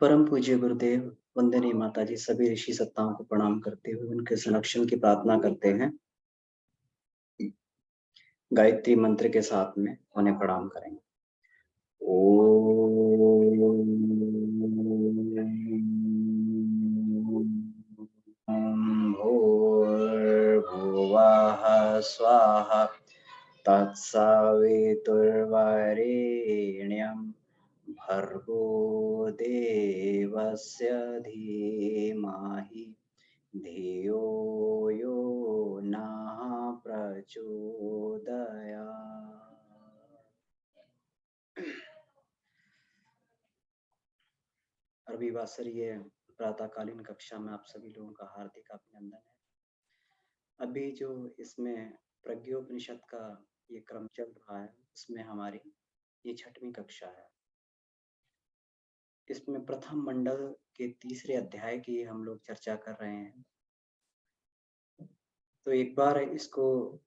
परम पूज्य गुरुदेव, वंदनीय माता जी, सभी ऋषि सत्ताओं को प्रणाम करते हुए उनके संरक्षण की प्रार्थना करते हैं। गायत्री मंत्र के साथ में उन्हें प्रणाम करेंगे। ओम भूर्भुवः स्वाहा तत्सवितुर्वरेण्यं भर्गो देवस्य धीमहि धियो यो नः प्रचोदयात्। रविवासरीय प्रातःकालीन कक्षा में आप सभी लोगों का हार्दिक अभिनंदन है। अभी जो इसमें प्रज्ञोपनिषद का ये क्रम चल रहा है, इसमें हमारी ये 6वीं कक्षा है। इसमें प्रथम मंडल के तीसरे अध्याय की हम लोग चर्चा कर रहे हैं। तो एक बार इसको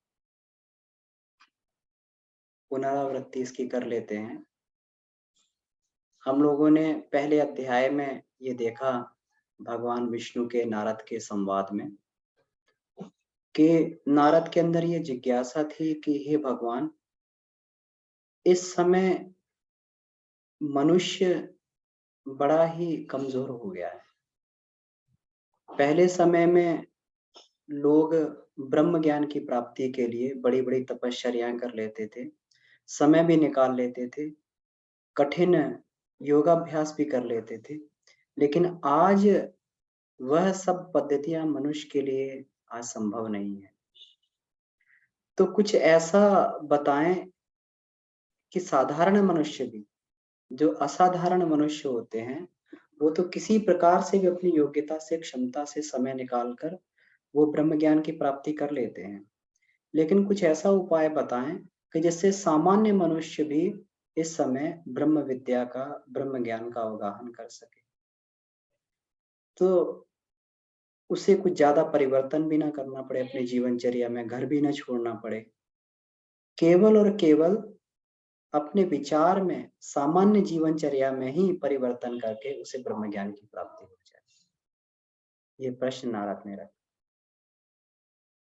पुनरावृत्ति इसकी कर लेते हैं। हम लोगों ने पहले अध्याय में ये देखा भगवान विष्णु के नारद के संवाद में कि नारद के अंदर ये जिज्ञासा थी कि हे भगवान, इस समय मनुष्य बड़ा ही कमजोर हो गया है। पहले समय में लोग ब्रह्म ज्ञान की प्राप्ति के लिए बड़ी-बड़ी तपश्चर्याएं कर लेते थे, समय भी निकाल लेते थे, कठिन योगाभ्यास भी कर लेते थे, लेकिन आज वह सब पद्धतियां मनुष्य के लिए आज संभव नहीं है। तो कुछ ऐसा बताएं कि साधारण मनुष्य भी, जो असाधारण मनुष्य होते हैं, वो तो किसी प्रकार से भी अपनी योग्यता से, क्षमता से समय निकालकर वो ब्रह्म ज्ञान की प्राप्ति कर लेते हैं। लेकिन कुछ ऐसा उपाय बताएं कि जिससे सामान्य मनुष्य भी इस समय ब्रह्म विद्या का, ब्रह्म ज्ञान का अवगाहन कर सके। तो उसे कुछ ज्यादा परिवर्तन भी ना करना पड़े अपने जीवनचर्या में, घर भी ना छोड़ना पड़े, केवल और केवल अपने विचार में, सामान्य जीवनचर्या में ही परिवर्तन करके उसे ब्रह्म ज्ञान की प्राप्ति हो जाए। ये प्रश्न नारद ने रखा।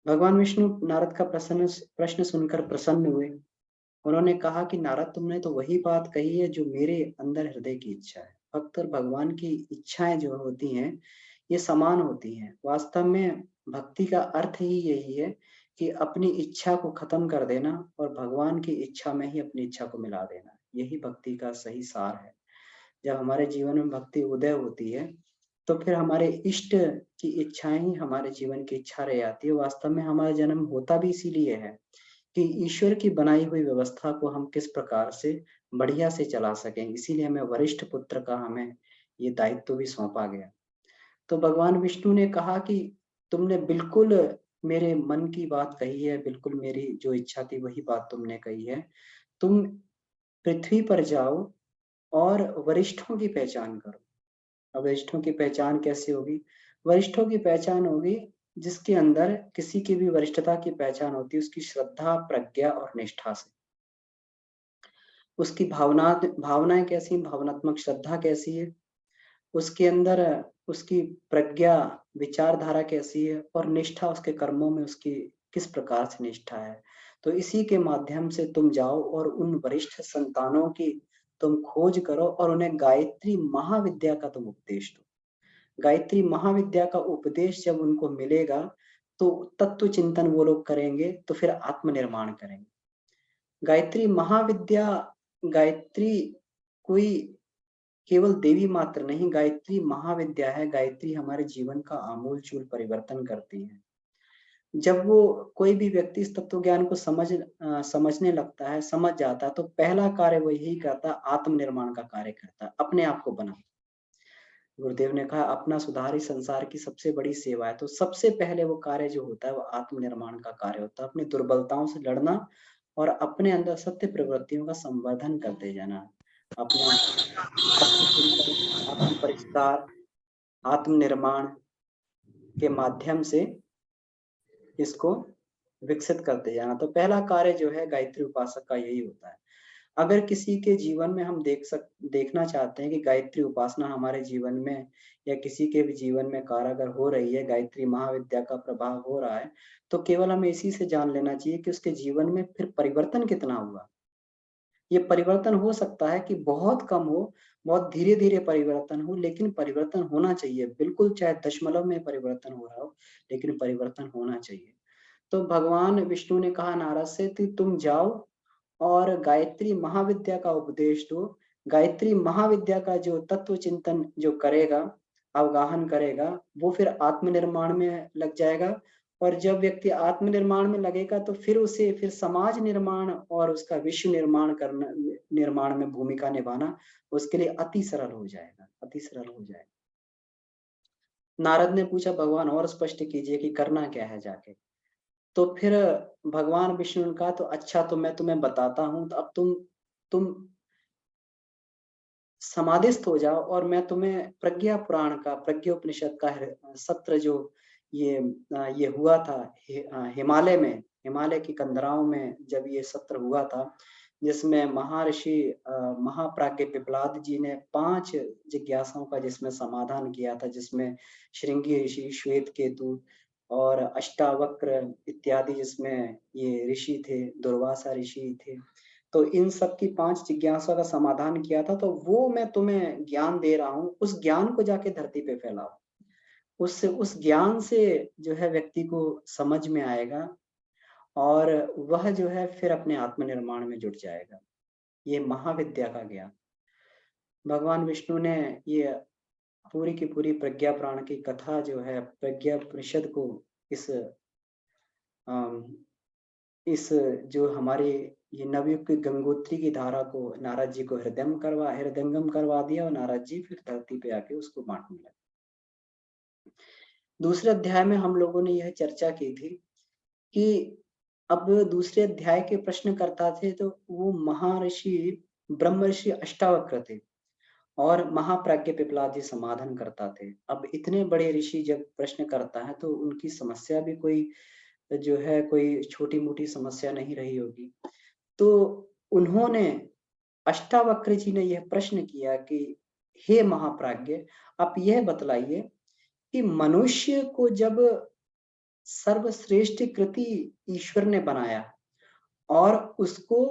भगवान विष्णु नारद का प्रश्न सुनकर प्रसन्न हुए। उन्होंने कहा कि नारद, तुमने तो वही बात कही है जो मेरे अंदर हृदय की इच्छा है। भक्त और भगवान की इच्छाएं जो होती हैं, ये समान होती हैं। वास्तव में भक्ति का अर्थ ही यही है कि अपनी इच्छा को खत्म कर देना और भगवान की इच्छा में ही अपनी इच्छा को मिला देना। यही भक्ति का सही सार है। जब हमारे जीवन में भक्ति उदय होती है, तो फिर हमारे इष्ट की इच्छाएं ही हमारे जीवन की इच्छा रह जाती है। वास्तव में हमारा जन्म होता भी इसीलिए है कि ईश्वर की बनाई हुई व्यवस्था को हम किस प्रकार से बढ़िया से चला सकें। इसीलिए हमें वरिष्ठ पुत्र का हमें ये दायित्व भी सौंपा गया। तो भगवान विष्णु ने कहा कि तुमने बिल्कुल मेरे मन की बात कही है, बिल्कुल मेरी जो इच्छा थी वही बात तुमने कही है। तुम पृथ्वी पर जाओ और वरिष्ठों की पहचान करो। अब वरिष्ठों की पहचान कैसे होगी? वरिष्ठों की पहचान होगी जिसके अंदर किसी की भी वरिष्ठता की पहचान होती है उसकी श्रद्धा, प्रज्ञा और निष्ठा से। उसकी भावनाएं कैसी, भावनात्मक श्रद्धा कैसी है, उसके अंदर उसकी प्रज्ञा, विचारधारा कैसी है, और निष्ठा, उसके कर्मों में उसकी किस प्रकार से निष्ठा है। तो इसी के माध्यम से तुम जाओ और उन वरिष्ठ संतानों की तुम खोज करो और उन्हें गायत्री महाविद्या का तुम उपदेश दो। गायत्री महाविद्या का उपदेश जब उनको मिलेगा तो तत्व चिंतन वो लोग करेंगे, तो फिर आत्मनिर्माण करेंगे। गायत्री महाविद्या, गायत्री कोई केवल देवी मात्र नहीं, गायत्री महाविद्या है। गायत्री हमारे जीवन का आमूलचूल परिवर्तन करती है। जब वो कोई भी व्यक्ति इस तत्व ज्ञान को समझने लगता है, समझ जाता है, तो पहला कार्य वो यही करता है, आत्मनिर्माण का कार्य करता है, अपने आप को बनाता है। गुरुदेव ने कहा अपना सुधार ही संसार की सबसे बड़ी सेवा है। तो सबसे पहले वो कार्य जो होता है वो आत्मनिर्माण का कार्य होता है, अपनी दुर्बलताओं से लड़ना और अपने अंदर सत्य प्रवृत्तियों का संवर्धन करते जाना। अपना आत्मचिंतन, आत्म परिष्कार, आत्मनिर्माण के माध्यम से इसको विकसित करते जाना। तो पहला कार्य जो है गायत्री उपासक का यही होता है। अगर किसी के जीवन में हम देखना चाहते हैं कि गायत्री उपासना हमारे जीवन में या किसी के भी जीवन में कारगर हो रही है, गायत्री महाविद्या का प्रभाव हो रहा है, तो केवल हमें इसी से जान लेना चाहिए कि उसके जीवन में फिर परिवर्तन कितना हुआ। ये परिवर्तन हो सकता है कि बहुत कम हो, बहुत धीरे-धीरे परिवर्तन हो, लेकिन परिवर्तन होना चाहिए। बिल्कुल चाहे दशमलव में परिवर्तन हो रहा हो, लेकिन परिवर्तन होना चाहिए। तो भगवान विष्णु ने कहा नारद से कि तुम जाओ और गायत्री महाविद्या का उपदेश दो। गायत्री महाविद्या का जो तत्व चिंतन जो करेगा, अवगाहन करेगा, वो फिर आत्मनिर्माण में लग जाएगा और जब व्यक्ति आत्मनिर्माण में लगेगा तो फिर उसे फिर समाज निर्माण और उसका विश्व निर्माण में भूमिका निभाना उसके लिए अति सरल हो जाएगा, अति सरल हो जाएगा। नारद ने पूछा भगवान और स्पष्ट कीजिए कि करना क्या है जाके? तो फिर भगवान विष्णु ने कहा तो अच्छा तो मैं तुम्हें बताता हूँ, तो अब तुम समाधिस्थ हो जाओ और मैं तुम्हें प्रज्ञा पुराण का, प्रज्ञोपनिषद का सत्र जो ये हुआ था हिमालय में, हिमालय की कंदराओं में जब ये सत्र हुआ था, जिसमें महर्षि महाप्राज्ञ पिपलाद जी ने 5 जिज्ञासाओं का जिसमें समाधान किया था, जिसमें श्रृंगी ऋषि, श्वेतकेतु और अष्टावक्र इत्यादि जिसमें ये ऋषि थे, दुर्वासा ऋषि थे। तो इन सब की 5 जिज्ञासा का समाधान किया था, तो वो मैं तुम्हें ज्ञान दे रहा हूँ, उस ज्ञान को जाके धरती पे फैलाओ। उस ज्ञान से जो है व्यक्ति को समझ में आएगा और वह जो है फिर अपने आत्मनिर्माण में जुट जाएगा। ये महाविद्या का ज्ञान। भगवान विष्णु ने ये पूरी की पूरी प्रज्ञा पुराण की कथा जो है प्रज्ञोपनिषद को इस अम, इस जो हमारे ये नवयुग की गंगोत्री की धारा को नारद जी को हृदयंगम करवा दिया और नारद जी फिर धरती पे आके उसको बांटने लगे। दूसरे अध्याय में हम लोगों ने यह चर्चा की थी कि अब दूसरे अध्याय के प्रश्नकर्ता थे तो वो महर्षि ब्रह्मर्षि अष्टावक्र थे और महाप्राज्ञ पिपलाद जी समाधान करता थे। अब इतने बड़े ऋषि जब प्रश्न करता है तो उनकी समस्या भी कोई जो है कोई छोटी-मोटी समस्या नहीं रही होगी। तो उन्होंने अष्टावक्र जी ने यह प्रश्न किया कि हे महाप्राज्ञ, आप यह बतलाइए कि मनुष्य को जब सर्वश्रेष्ठ कृति ईश्वर ने बनाया और उसको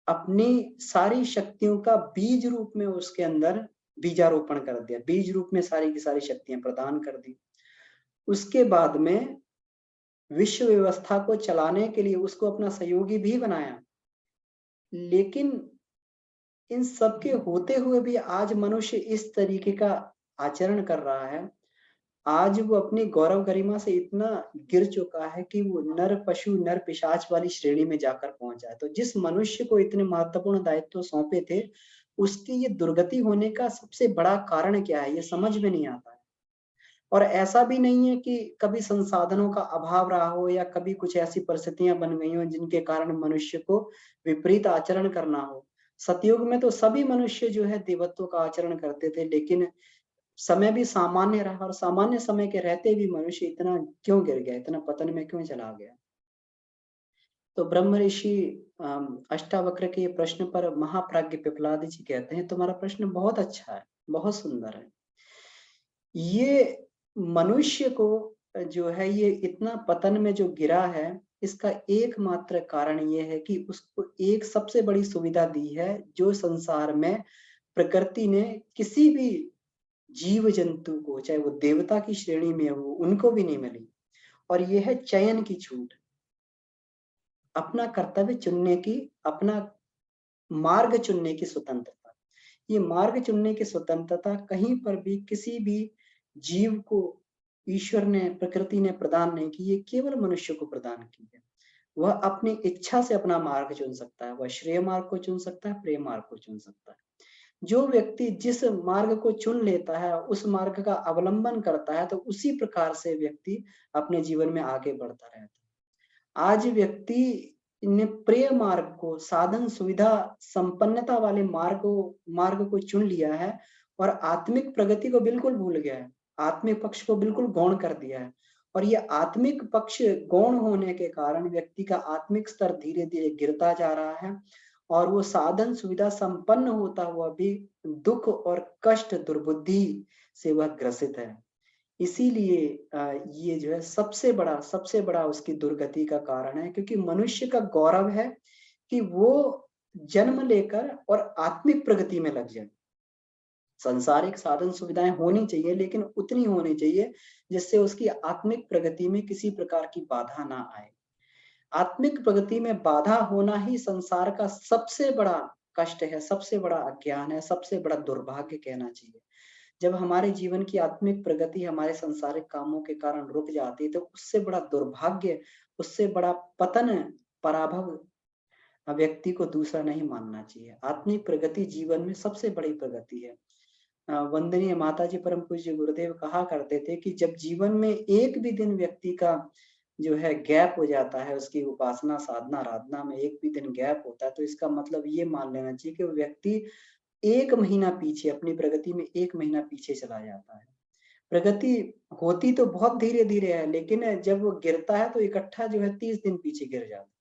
अपनी सारी शक्तियों का बीज रूप में उसके अंदर बीजारोपण कर दिया, बीज रूप में सारी की सारी शक्तियां प्रदान कर दी। उसके बाद में विश्व व्यवस्था को चलाने के लिए उसको अपना सहयोगी भी बनाया। लेकिन इन सब के होते हुए भी आज मनुष्य इस तरीके का आचरण कर रहा है। आज वो अपनी गौरव गरिमा से इतना गिर चुका है कि वो नर पशु, नर पिशाच वाली श्रेणी में जाकर पहुंचा है। तो जिस मनुष्य को इतने महत्वपूर्ण दायित्व सौंपे थे, उसकी ये दुर्गति होने का सबसे बड़ा कारण क्या है? ये समझ में नहीं आता है। और ऐसा भी नहीं है कि कभी संसाधनों का अभाव रहा हो या कभी कुछ ऐसी परिस्थितियां बन गई हो जिनके कारण मनुष्य को विपरीत आचरण करना हो। सतयुग में तो सभी मनुष्य जो है देवत्व का आचरण करते थे, लेकिन समय भी सामान्य रहा और सामान्य समय के रहते भी मनुष्य इतना क्यों गिर गया, इतना पतन में क्यों चला गया? तो ब्रह्म ऋषि अष्टावक्र के प्रश्न पर महाप्राज्ञ पिपलाद जी कहते हैं तुम्हारा प्रश्न बहुत अच्छा है, बहुत सुंदर है। ये मनुष्य को जो है ये इतना पतन में जो गिरा है, इसका एकमात्र कारण ये है कि उसको एक सबसे बड़ी सुविधा दी है जो संसार में प्रकृति ने किसी भी जीव जंतु को, चाहे वो देवता की श्रेणी में हो, उनको भी नहीं मिली। और ये है चयन की छूट, अपना कर्तव्य चुनने की, अपना मार्ग चुनने की स्वतंत्रता। ये मार्ग चुनने की स्वतंत्रता कहीं पर भी किसी भी जीव को ईश्वर ने, प्रकृति ने प्रदान नहीं की, ये केवल मनुष्य को प्रदान की है। वह अपनी इच्छा से अपना मार्ग चुन सकता है, वह श्रेय मार्ग को चुन सकता है, प्रेम मार्ग को चुन सकता है। जो व्यक्ति जिस मार्ग को चुन लेता है, उस मार्ग का अवलंबन करता है, तो उसी प्रकार से व्यक्ति अपने जीवन में आगे बढ़ता रहता है। आज व्यक्ति ने प्रिय मार्ग को, साधन सुविधा संपन्नता वाले मार्ग को चुन लिया है और आत्मिक प्रगति को बिल्कुल भूल गया है, आत्मिक पक्ष को बिल्कुल गौण कर दिया है। और ये आत्मिक पक्ष गौण होने के कारण व्यक्ति का आत्मिक स्तर धीरे-धीरे गिरता जा रहा है और वो साधन सुविधा संपन्न होता हुआ भी दुःख और कष्ट, दुर्बुद्धि से वह ग्रसित है। इसीलिए ये जो है सबसे बड़ा उसकी दुर्गति का कारण है, क्योंकि मनुष्य का गौरव है कि वो जन्म लेकर और आत्मिक प्रगति में लग जाए। सांसारिक साधन सुविधाएँ होनी चाहिए, लेकिन उतनी होनी चाहिए जिससे उसकी आत्मिक प्रगति में किसी प्रकार की बाधा ना आए। आत्मिक प्रगति में बाधा होना ही संसार का सबसे बड़ा कष्ट है, सबसे बड़ा अज्ञान है, सबसे बड़ा दुर्भाग्य कहना चाहिए। जब हमारे जीवन की आत्मिक प्रगति हमारे सांसारिक कामों के कारण रुक जाती है, तो उससे बड़ा दुर्भाग्य, उससे बड़ा पतन, पराभव व्यक्ति को दूसरा नहीं मानना चाहिए। आत्मिक प्रगति जीवन में सबसे बड़ी प्रगति है। वंदनीय माताजी परम पूज्य गुरुदेव कहा करते थे कि जब जीवन में एक भी दिन व्यक्ति का जो है गैप हो जाता है, उसकी उपासना, साधना, आराधना में एक भी दिन गैप होता है, तो इसका मतलब ये मान लेना चाहिए कि वो व्यक्ति 1 महीना पीछे, अपनी प्रगति में 1 महीना पीछे चला जाता है। प्रगति होती तो बहुत धीरे-धीरे है, लेकिन जब वो गिरता है तो इकट्ठा जो है 30 दिन पीछे गिर जाता है।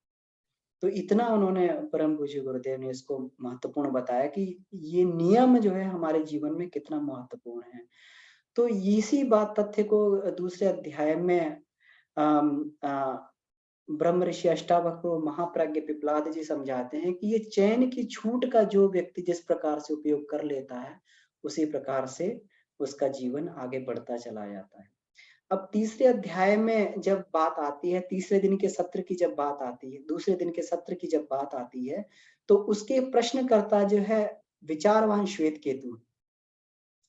तो इतना उन्होंने परम पूज्य गुरुदेव ने इसको महत्वपूर्ण बताया कि ये नियम जो है हमारे जीवन में कितना महत्वपूर्ण है। तो इसी बात तथ्य को दूसरे अध्याय में अम, अ, ब्रह्म ऋषि अष्टावक्र महाप्राज्ञ पिपलाद जी समझाते हैं कि ये चैन की छूट का जो व्यक्ति जिस प्रकार से उपयोग कर लेता है, उसी प्रकार से उसका जीवन आगे बढ़ता चला जाता है। अब तीसरे अध्याय में जब बात आती है, तीसरे दिन के सत्र की जब बात आती है, दूसरे दिन के सत्र की जब बात आती है, तो उसके प्रश्नकर्ता जो है विचारवान श्वेत केतु।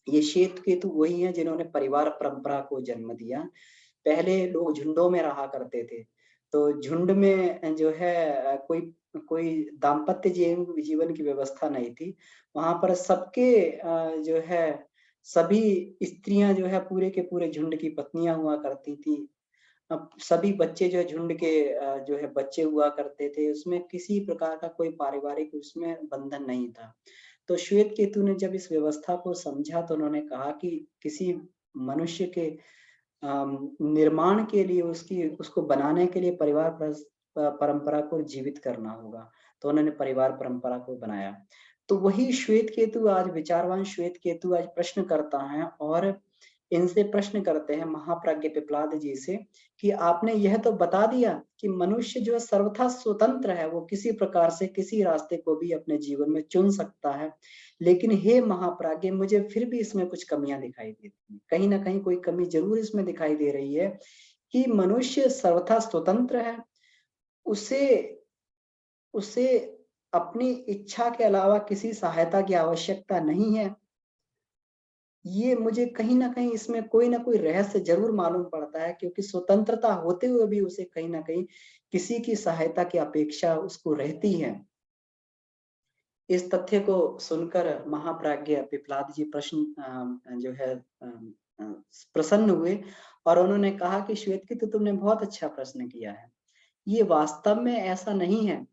ये श्वेत केतु वही है जिन्होंने परिवार परंपरा को जन्म दिया। पहले लोग झुंडों में रहा करते थे, तो झुंड में जो है कोई कोई दाम्पत्य जीवन की व्यवस्था नहीं थी। वहाँ पर सबके जो है सभी स्त्रियाँ जो है पूरे के पूरे झुंड की पत्नियाँ हुआ करती थी। अब सभी बच्चे जो है झुंड के जो है बच्चे हुआ करते थे, उसमें किसी प्रकार का कोई पारिवारिक उसमें बंधन नहीं था। तो श्वेत केतु ने जब इस व्यवस्था को समझा तो उन्होंने कहा कि किसी मनुष्य के निर्माण के लिए उसको बनाने के लिए परिवार परंपरा को जीवित करना होगा। तो उन्होंने परिवार परंपरा को बनाया। तो वही श्वेत केतु आज विचारवान श्वेत केतु आज प्रश्न करता है और इनसे प्रश्न करते हैं महाप्राज्ञ पिपलाद जी से कि आपने यह तो बता दिया कि मनुष्य जो है सर्वथा स्वतंत्र है, वो किसी प्रकार से किसी रास्ते को भी अपने जीवन में चुन सकता है। लेकिन हे महाप्राज्ञ, मुझे फिर भी इसमें कुछ कमियाँ दिखाई देती हैं। कहीं न कहीं कोई कमी ज़रूर इसमें दिखाई दे रही है कि मनुष्य सर्वथा स्वतंत्र है। उसे उसे अपनी इच्छा के अलावा किसी सहायता की आवश्यकता नहीं है। ये मुझे कहीं न कहीं इसमें कोई न कोई रहस्य ज़रूर मालूम पड़ता है, क्योंकि स्वतंत्रता होते हुए भी उसे कहीं न कहीं किसी की सहायता की अपेक्षा उसको रहती है। इस तथ्य को सुनकर महाप्राज्ञ पिपलाद जी जो है अ, प्रसन्न हुए और उन्होंने कहा कि श्वेतकेतु तुमने बहुत अच्छा प्रश्न किया है। ये वास्तव में ऐसा नहीं है।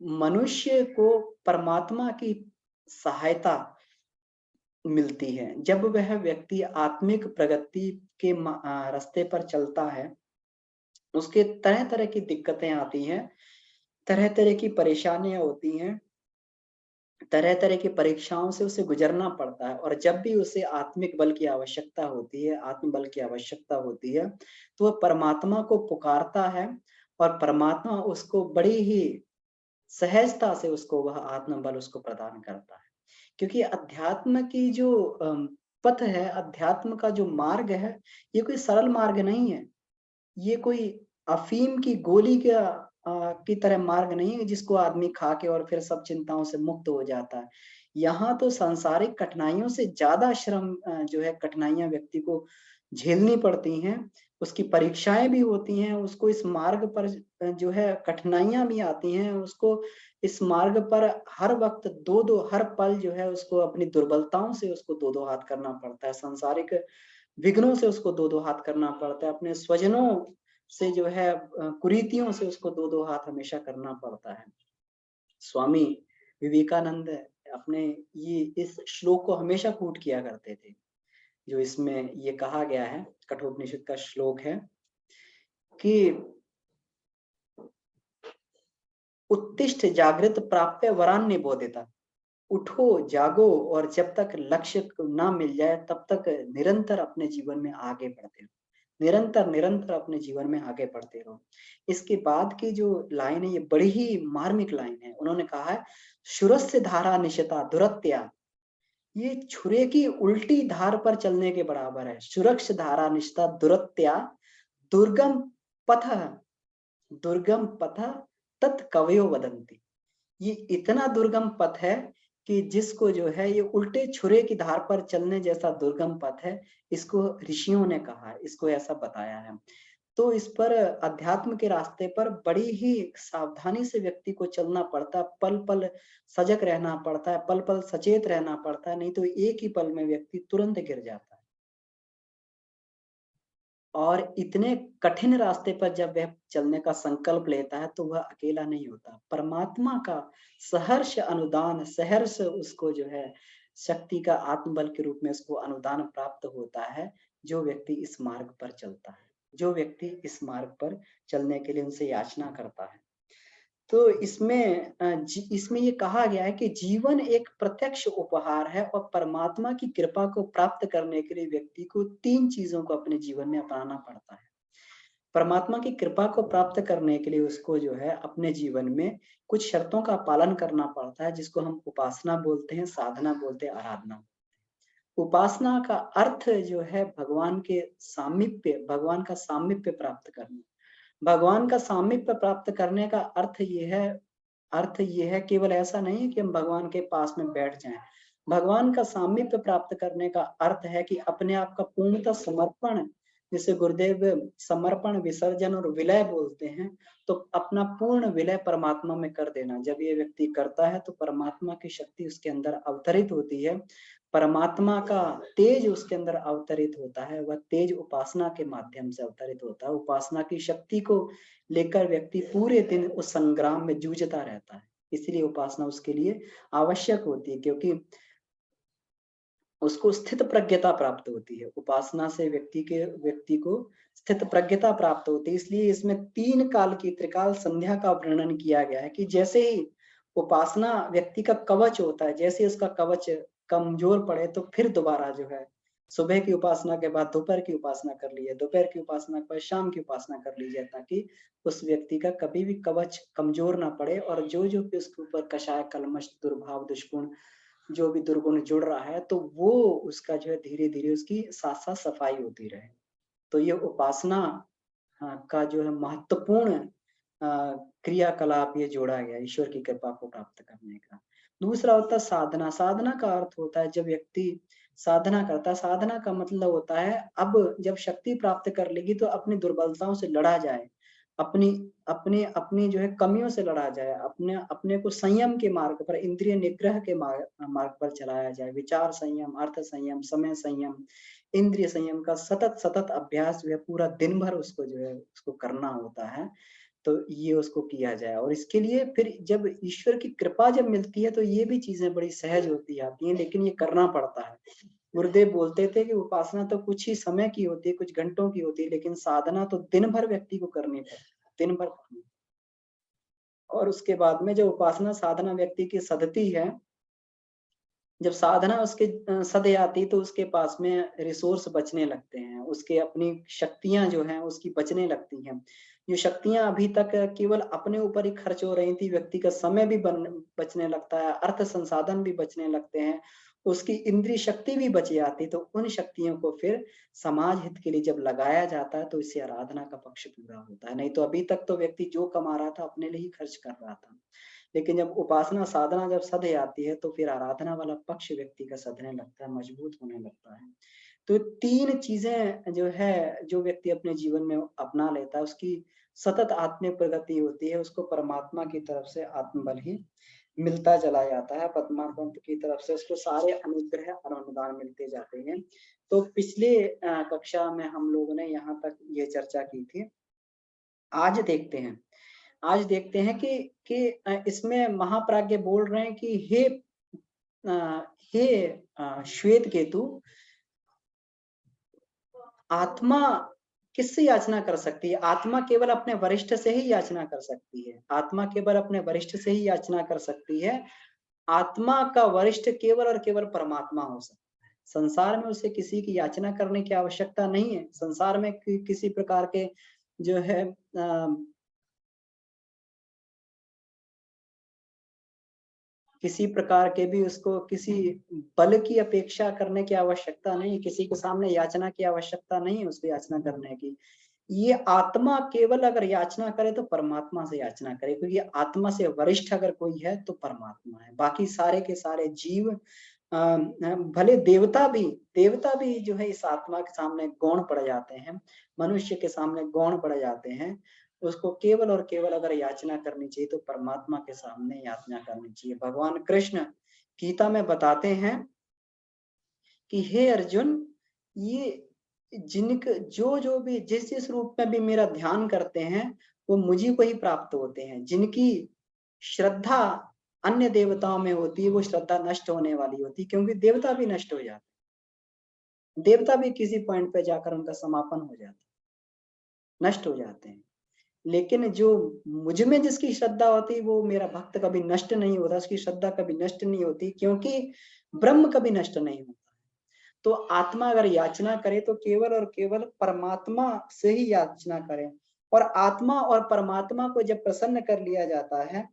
मनुष्य को परमात्मा की सहायता मिलती है। जब वह व्यक्ति आत्मिक प्रगति के रास्ते पर चलता है, उसके तरह-तरह की दिक्कतें आती हैं, तरह-तरह की परेशानियाँ होती हैं, तरह-तरह की परीक्षाओं से उसे गुज़रना पड़ता है और जब भी उसे आत्मिक बल की आवश्यकता होती है, आत्मबल की आवश्यकता होती है, तो वह परमात्मा को पुकारता है और परमात्मा उसको बड़ी ही सहजता से उसको वह आत्मबल उसको प्रदान करता है। क्योंकि अध्यात्म की जो पथ है, अध्यात्म का जो मार्ग है, ये कोई सरल मार्ग नहीं है। ये कोई अफ़ीम की गोली की तरह मार्ग नहीं है जिसको आदमी खा के और फिर सब चिंताओं से मुक्त हो जाता है। यहाँ तो सांसारिक कठिनाइयों से ज़्यादा श्रम जो है कठिनाइयाँ व्यक्ति को झेलनी पड़ती हैं। उसकी परीक्षाएँ भी होती हैं, उसको इस मार्ग पर जो है कठिनाइयाँ भी आती हैं, उसको इस मार्ग पर हर वक़्त 2-2 हर पल जो है उसको अपनी दुर्बलताओं से उसको 2-2 हाथ करना पड़ता है। सांसारिक विघ्नों से उसको 2-2 हाथ करना पड़ता है, अपने स्वजनों से जो है कुरीतियों से उसको 2-2 हाथ हमेशा करना पड़ता है। स्वामी विवेकानंद अपने ये इस श्लोक को हमेशा कोट किया करते थे, जो इसमें ये कहा गया है, कठोपनिषद का श्लोक है। कि उत्तिष्ठ जागृत प्राप्य वरान निबोधिता, उठो जागो और जब तक लक्ष्य ना मिल जाए तब तक निरंतर अपने जीवन में आगे बढ़ते रहो, निरंतर निरंतर अपने जीवन में आगे बढ़ते रहो। इसके बाद की जो लाइन है ये बड़ी ही मार्मिक लाइन है। उन्होंने कहा है, शुरस्य धारा निशिता दुरत्या, ये छुरे की उल्टी धार पर चलने के बराबर है। सुरक्ष धारा निष्ठा दुरत्या, दुर्गम पथ, दुर्गम पथ तत्कवयो वदंती। ये इतना दुर्गम पथ है कि जिसको जो है ये उल्टे छुरे की धार पर चलने जैसा दुर्गम पथ है, इसको ऋषियों ने कहा है, इसको ऐसा बताया है। तो इस पर अध्यात्म के रास्ते पर बड़ी ही सावधानी से व्यक्ति को चलना पड़ता है, पल पल सजग रहना पड़ता है, पल पल सचेत रहना पड़ता है, नहीं तो एक ही पल में व्यक्ति तुरंत गिर जाता है। और इतने कठिन रास्ते पर जब वह चलने का संकल्प लेता है तो वह अकेला नहीं होता। परमात्मा का सहर्ष अनुदान, सहर्ष उसको जो है शक्ति का आत्मबल के रूप में उसको अनुदान प्राप्त होता है, जो व्यक्ति इस मार्ग पर चलता है, जो व्यक्ति इस मार्ग पर चलने के लिए उनसे याचना करता है। तो इसमें ये कहा गया है कि जीवन एक प्रत्यक्ष उपहार है और परमात्मा की कृपा को प्राप्त करने के लिए व्यक्ति को 3 चीज़ों को अपने जीवन में अपनाना पड़ता है। परमात्मा की कृपा को प्राप्त करने के लिए उसको जो है अपने जीवन में कुछ शर्तों का पालन करना पड़ता है, जिसको हम उपासना बोलते हैं, साधना बोलते हैं, आराधना। उपासना का अर्थ जो है भगवान के सामीप्य, भगवान का सामीप्य प्राप्त करना। भगवान का सामीप्य प्राप्त करने का अर्थ ये है केवल ऐसा नहीं है कि हम भगवान के पास में बैठ जाएं। भगवान का सामीप्य प्राप्त करने का अर्थ है कि अपने आप का पूर्णतः समर्पण, जिसे गुरुदेव समर्पण, विसर्जन और विलय बोलते हैं, तो अपना पूर्ण विलय परमात्मा में कर देना। जब ये व्यक्ति करता है तो परमात्मा की शक्ति उसके अंदर अवतरित होती है, परमात्मा का तेज उसके अंदर अवतरित होता है। वह तेज उपासना के माध्यम से अवतरित होता है। उपासना की शक्ति को लेकर व्यक्ति पूरे दिन उस संग्राम में जूझता रहता है। इसलिए उपासना उसके लिए आवश्यक होती है, क्योंकि उसको स्थित प्रज्ञता प्राप्त होती है। उपासना से व्यक्ति को स्थित प्रज्ञता प्राप्त होती है। इसलिए इसमें 3 काल की त्रिकाल संध्या का वर्णन किया गया है कि जैसे ही उपासना व्यक्ति का कवच होता है, जैसे उसका कवच कमजोर पड़े तो फिर दोबारा जो है सुबह की उपासना के बाद दोपहर की उपासना कर लीजिए, दोपहर की उपासना के बाद शाम की उपासना कर लीजिए, ताकि उस व्यक्ति का कभी भी कवच कमजोर ना पड़े और जो भी उसके ऊपर कषाय, कल्मश, दुर्भाव, दुष्गुण, जो भी दुर्गुण जुड़ रहा है, तो वो उसका जो है धीरे-धीरे उसकी साथ-साथ सफाई होती रहे। तो ये उपासना का जो है महत्वपूर्ण क्रियाकलाप ये जोड़ा गया है ईश्वर की कृपा को प्राप्त करने का। दूसरा होता है साधना। साधना का अर्थ होता है जब व्यक्ति साधना करता है, साधना का मतलब होता है अब जब शक्ति प्राप्त कर लेगी तो अपनी दुर्बलताओं से लड़ा जाए, अपनी अपनी अपनी जो है कमियों से लड़ा जाए, अपने अपने को संयम के मार्ग पर, इंद्रिय निग्रह के मार्ग मार्ग पर चलाया जाए। विचार संयम, अर्थ संयम, समय संयम, इंद्रिय संयम का सतत सतत अभ्यास जो है पूरा दिन भर उसको जो है उसको करना होता है। तो ये उसको किया जाए और इसके लिए फिर जब ईश्वर की कृपा जब मिलती है तो ये भी चीजें बड़ी सहज होती आती हैं, लेकिन ये करना पड़ता है। गुरुदेव बोलते थे कि उपासना तो कुछ ही समय की होती है, कुछ घंटों की होती है, लेकिन साधना तो दिन भर व्यक्ति को करनी पड़ती है, दिन भर करनी। और उसके बाद में जब उपासना साधना व्यक्ति की सधती है, जब साधना उसके सध जाती तो उसके पास में रिसोर्स बचने लगते हैं, उसके अपनी शक्तियां जो हैं उसकी बचने लगती हैं। जो शक्तियां अभी तक केवल अपने ऊपर ही खर्च हो रही थी, व्यक्ति का समय भी बचने लगता है, अर्थ संसाधन भी बचने लगते हैं, उसकी इंद्रिय शक्ति भी बच जाती, तो उन शक्तियों को फिर समाज हित के लिए जब लगाया जाता है तो इससे आराधना का पक्ष पूरा होता है। नहीं तो अभी तक तो व्यक्ति जो कमा रहा था अपने लिए ही खर्च कर रहा था, लेकिन जब उपासना साधना जब सध जाती है तो फिर आराधना वाला पक्ष व्यक्ति का सधने लगता है, मजबूत होने लगता है। तो 3 चीजें जो है जो व्यक्ति अपने जीवन में अपना लेता है उसकी सतत आत्मिक प्रगति होती है, उसको परमात्मा की तरफ से आत्मबल ही मिलता चला जाता है, परमात्मा की तरफ से उसको सारे अनुग्रह और अनुदान मिलते जाते हैं। तो पिछले कक्षा में हम लोगों ने यहाँ तक ये चर्चा की थी। आज देखते हैं आज देखते हैं कि इसमें महाप्राज्ञ बोल रहे हैं कि अ, हे श्वेत केतु, आत्मा किससे याचना कर सकती है? आत्मा केवल अपने वरिष्ठ से ही याचना कर सकती है। आत्मा केवल अपने वरिष्ठ से ही याचना कर सकती है। आत्मा का वरिष्ठ केवल और केवल परमात्मा हो सकता है। संसार में उसे किसी की याचना करने की आवश्यकता नहीं है। संसार में किसी प्रकार के जो है किसी प्रकार के भी उसको किसी बल की अपेक्षा करने की आवश्यकता नहीं, किसी के सामने याचना की आवश्यकता नहीं है उसको याचना करने की। ये आत्मा केवल अगर याचना करे तो परमात्मा से याचना करे, क्योंकि आत्मा से वरिष्ठ अगर कोई है तो परमात्मा है। बाकी सारे के सारे जीव भले देवता भी जो है इस आत्मा के सामने गौण पड़ जाते हैं, मनुष्य के सामने गौण पड़ जाते हैं। उसको केवल और केवल अगर याचना करनी चाहिए तो परमात्मा के सामने याचना करनी चाहिए। भगवान कृष्ण गीता में बताते हैं कि हे अर्जुन, ये जो भी जिस रूप में भी मेरा ध्यान करते हैं वो मुझी को ही प्राप्त होते हैं। जिनकी श्रद्धा अन्य देवताओं में होती है वो श्रद्धा नष्ट होने वाली होती है, क्योंकि देवता भी नष्ट हो जाते हैं। देवता भी किसी पॉइंट पे जाकर उनका समापन हो जाता है, नष्ट हो जाते हैं। लेकिन जो मुझ में जिसकी श्रद्धा होती है वो मेरा भक्त कभी नष्ट नहीं होता, उसकी श्रद्धा कभी नष्ट नहीं होती, क्योंकि ब्रह्म कभी नष्ट नहीं होता। तो आत्मा अगर याचना करे तो केवल और केवल परमात्मा से ही याचना करे। और आत्मा और परमात्मा को जब प्रसन्न कर लिया जाता है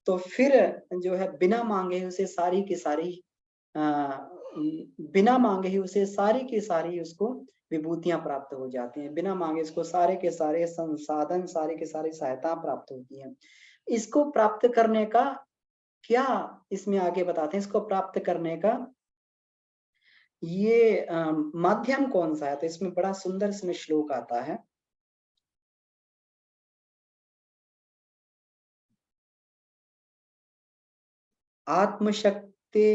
तो फिर जो है बिना मांगे ही उसे सारी की सारी बिना मांगे ही उसे सारी की सारी उसको विभूतियां प्राप्त हो जाती हैं। बिना मांगे इसको सारे के सारे संसाधन, सारी के सारी सहायता प्राप्त होती है। इसको प्राप्त करने का क्या इसमें आगे बताते हैं, इसको प्राप्त करने का ये माध्यम कौन सा है? तो इसमें बड़ा सुंदर इसमें श्लोक आता है। आत्मशक्ति